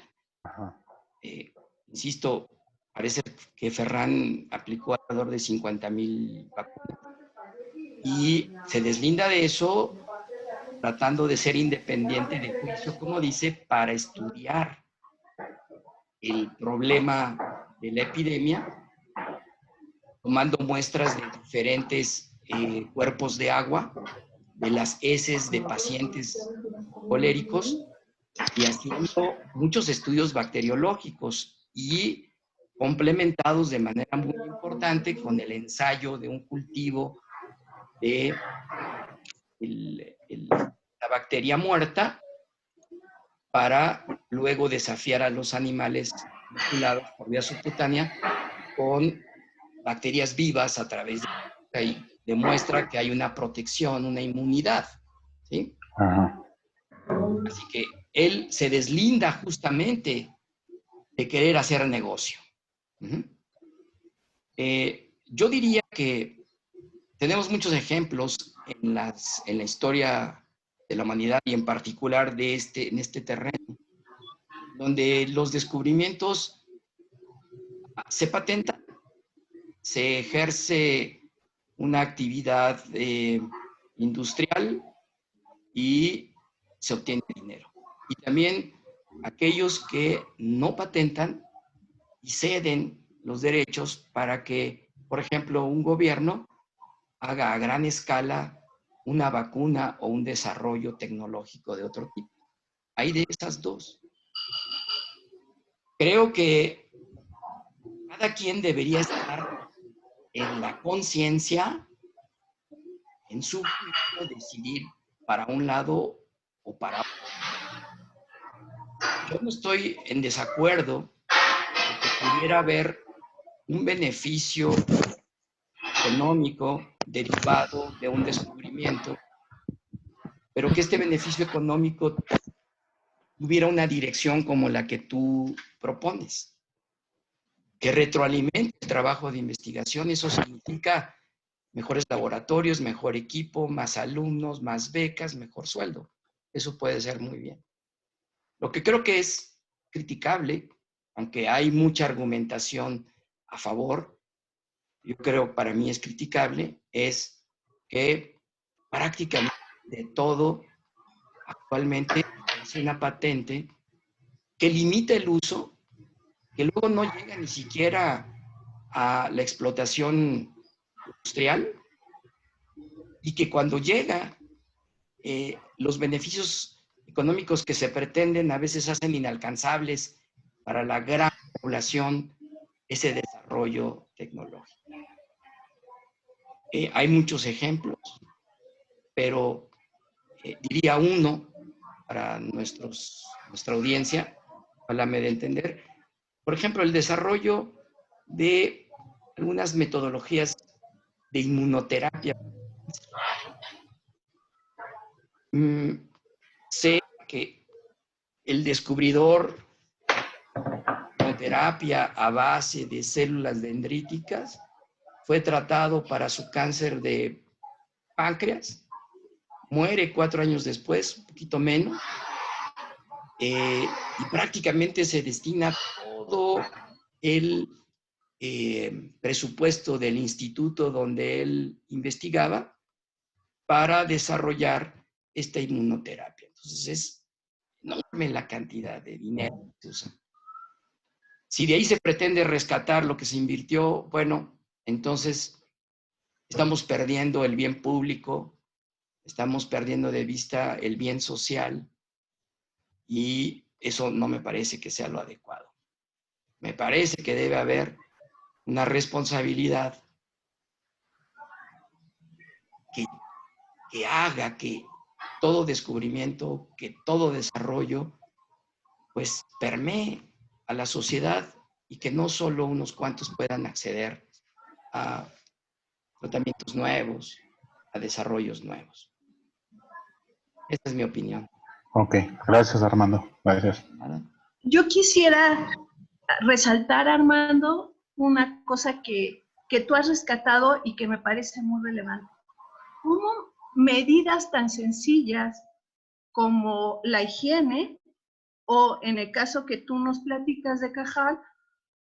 Insisto, parece que Ferran aplicó alrededor de 50,000 vacunas y se deslinda de eso tratando de ser independiente de juicio, como dice, para estudiar el problema de la epidemia, tomando muestras de diferentes cuerpos de agua, de las heces de pacientes coléricos y haciendo muchos estudios bacteriológicos y complementados de manera muy importante con el ensayo de un cultivo de la bacteria muerta para luego desafiar a los animales inoculados por vía subcutánea con bacterias vivas a través de y demuestra que hay una protección, una inmunidad, ¿sí? Ajá. Así que él se deslinda justamente de querer hacer negocio. Yo diría que tenemos muchos ejemplos en la historia de la humanidad y en particular en este terreno, donde los descubrimientos se patentan, se ejerce una actividad industrial y se obtiene dinero. Y también aquellos que no patentan y ceden los derechos para que, por ejemplo, un gobierno haga a gran escala una vacuna o un desarrollo tecnológico de otro tipo. Hay de esas dos. Creo que cada quien debería estar en la conciencia, en su juicio, decidir para un lado o para otro. Yo no estoy en desacuerdo de que pudiera haber un beneficio económico derivado de un descubrimiento, pero que este beneficio económico tuviera una dirección como la que tú propones, que retroalimente el trabajo de investigación. Eso significa mejores laboratorios, mejor equipo, más alumnos, más becas, mejor sueldo. Eso puede ser muy bien. Lo que creo que es criticable, aunque hay mucha argumentación a favor, yo creo para mí es criticable, es que prácticamente de todo actualmente es una patente que limita el uso, que luego no llega ni siquiera a la explotación industrial, y que cuando llega, los beneficios económicos que se pretenden a veces hacen inalcanzables para la gran población ese desarrollo tecnológico. Hay muchos ejemplos, pero diría uno para nuestra audiencia, ojalá me dé a entender. Por ejemplo, el desarrollo de algunas metodologías de inmunoterapia. Sé que el descubridor de terapia a base de células dendríticas fue tratado para su cáncer de páncreas, muere 4 años después, un poquito menos, y prácticamente se destina todo el presupuesto del instituto donde él investigaba para desarrollar esta inmunoterapia. Entonces es enorme la cantidad de dinero que se usa. Si de ahí se pretende rescatar lo que se invirtió, bueno, entonces estamos perdiendo el bien público, estamos perdiendo de vista el bien social, y eso no me parece que sea lo adecuado. Me parece que debe haber una responsabilidad que haga que todo descubrimiento, que todo desarrollo, pues permee a la sociedad y que no solo unos cuantos puedan acceder a tratamientos nuevos, a desarrollos nuevos. Esta es mi opinión. Ok, gracias Armando. Gracias. ¿Nada? Yo quisiera resaltar, Armando, una cosa que tú has rescatado y que me parece muy relevante. ¿Cómo medidas tan sencillas como la higiene, o en el caso que tú nos platicas de Cajal,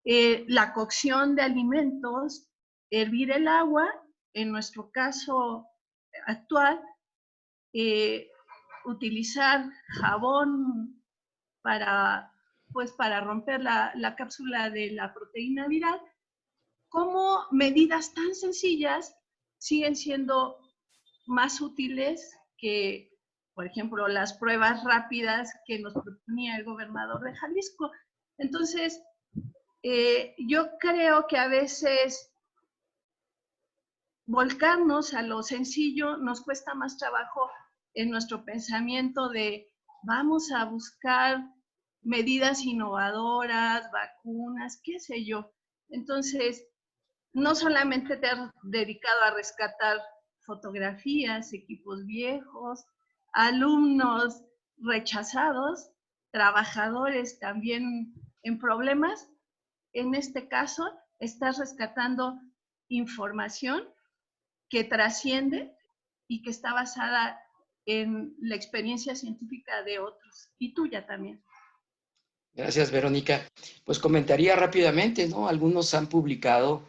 la cocción de alimentos, hervir el agua, en nuestro caso actual, utilizar jabón para romper la cápsula de la proteína viral, cómo medidas tan sencillas siguen siendo más útiles que, por ejemplo, las pruebas rápidas que nos proponía el gobernador de Jalisco. Entonces, yo creo que a veces volcarnos a lo sencillo nos cuesta más trabajo en nuestro pensamiento de vamos a buscar medidas innovadoras, vacunas, qué sé yo. Entonces, no solamente te has dedicado a rescatar fotografías, equipos viejos, alumnos rechazados, trabajadores también en problemas. En este caso, estás rescatando información que trasciende y que está basada en la experiencia científica de otros y tuya también. Gracias, Verónica. Pues comentaría rápidamente, ¿no? Algunos han publicado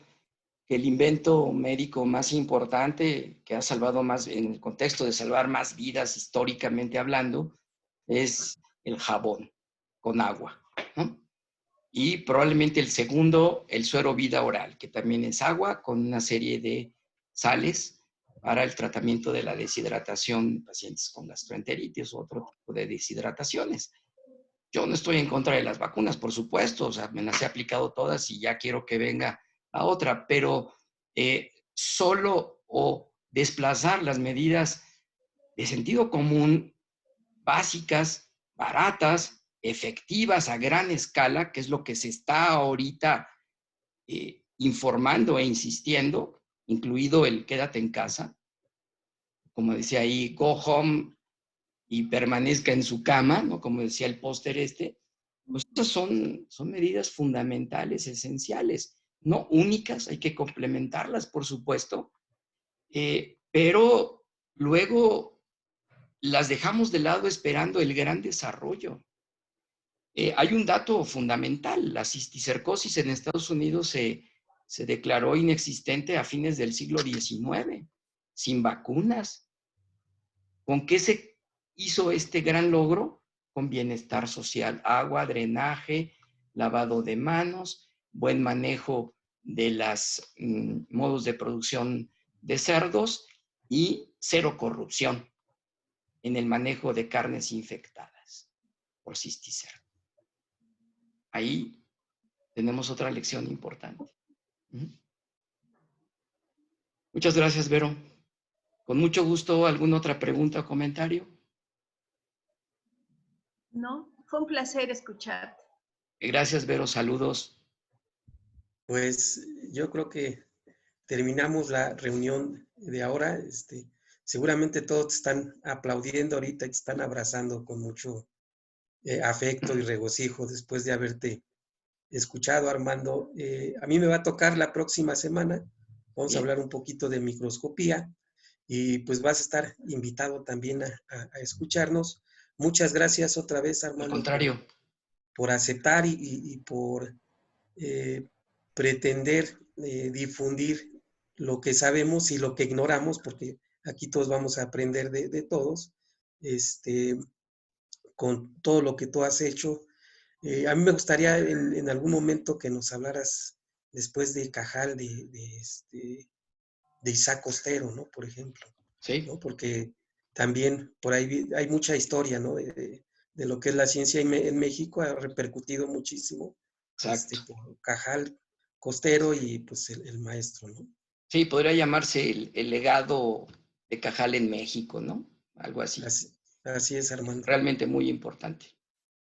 que el invento médico más importante, que ha salvado más, en el contexto de salvar más vidas históricamente hablando, es el jabón con agua, ¿no? Y probablemente el segundo, el suero vida oral, que también es agua con una serie de sales para el tratamiento de la deshidratación de pacientes con gastroenteritis u otro tipo de deshidrataciones. Yo no estoy en contra de las vacunas, por supuesto, o sea, me las he aplicado todas y ya quiero que venga la otra, pero solo o desplazar las medidas de sentido común, básicas, baratas, efectivas a gran escala, que es lo que se está ahorita informando e insistiendo, incluido el quédate en casa, como decía ahí, go home y permanezca en su cama, ¿no? Como decía el póster pues estas son medidas fundamentales, esenciales, no únicas, hay que complementarlas, por supuesto, pero luego las dejamos de lado esperando el gran desarrollo. Hay un dato fundamental, la cisticercosis en Estados Unidos se declaró inexistente a fines del siglo XIX, sin vacunas. ¿Con qué se hizo este gran logro? Con bienestar social, agua, drenaje, lavado de manos, buen manejo de los modos de producción de cerdos y cero corrupción en el manejo de carnes infectadas por cisticerco. Ahí tenemos otra lección importante. Muchas gracias, Vero. Con mucho gusto, ¿alguna otra pregunta o comentario? No, fue un placer escucharte. Gracias, Vero. Saludos. Pues yo creo que terminamos la reunión de ahora. Seguramente todos te están aplaudiendo ahorita y te están abrazando con mucho afecto y regocijo después de haberte escuchado, Armando. A mí me va a tocar la próxima semana. Vamos a hablar un poquito de microscopía y pues vas a estar invitado también a escucharnos. Muchas gracias otra vez, Armando. Al contrario. Por aceptar y por pretender difundir lo que sabemos y lo que ignoramos, porque aquí todos vamos a aprender de todos, con todo lo que tú has hecho. A mí me gustaría en algún momento que nos hablaras después de Cajal, de Isaac Costero, ¿no? Por ejemplo. Sí. ¿No? Porque también por ahí hay mucha historia, ¿no? De lo que es la ciencia en México, ha repercutido muchísimo. Por Cajal, Costero y pues el maestro, ¿no? Sí, podría llamarse el legado de Cajal en México, ¿no? Algo así. Así es, Armando. Realmente muy importante.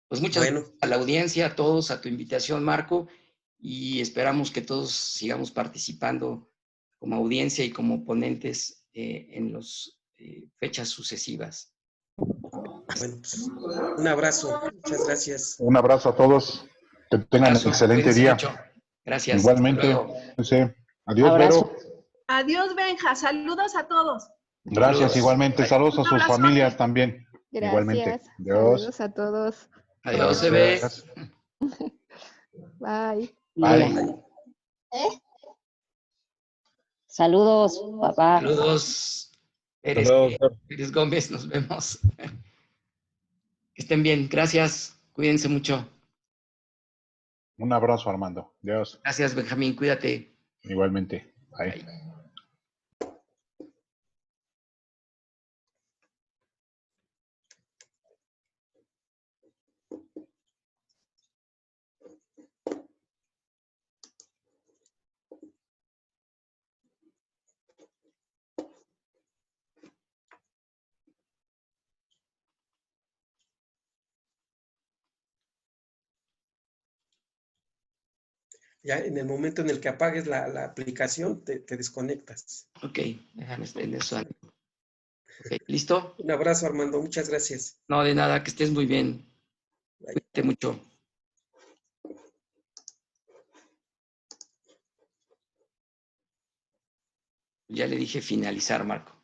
Pues muchas gracias a la audiencia, a todos, a tu invitación, Marco, y esperamos que todos sigamos participando como audiencia y como ponentes en las fechas sucesivas. Bueno, pues, un abrazo. Muchas gracias. Un abrazo a todos. Que tengan un excelente día. Mucho. Gracias. Igualmente. Adiós, Abrazo. Vero. Adiós, Benja. Saludos a todos. Gracias, Saludos. igualmente. Bye. Saludos a sus familias también. Gracias. Igualmente. Adiós. Saludos a todos. Adiós, se ve. Bye. Bye. Saludos, papá. Saludos. Pérez Gómez, nos vemos. Que estén bien. Gracias. Cuídense mucho. Un abrazo, Armando. Adiós. Gracias, Benjamín. Cuídate. Igualmente. Bye. Bye. Ya en el momento en el que apagues la aplicación, te desconectas. Ok, déjame en eso. Okay, ¿listo? Un abrazo, Armando. Muchas gracias. No, de nada, que estés muy bien. Cuídate mucho. Ya le dije finalizar, Marco.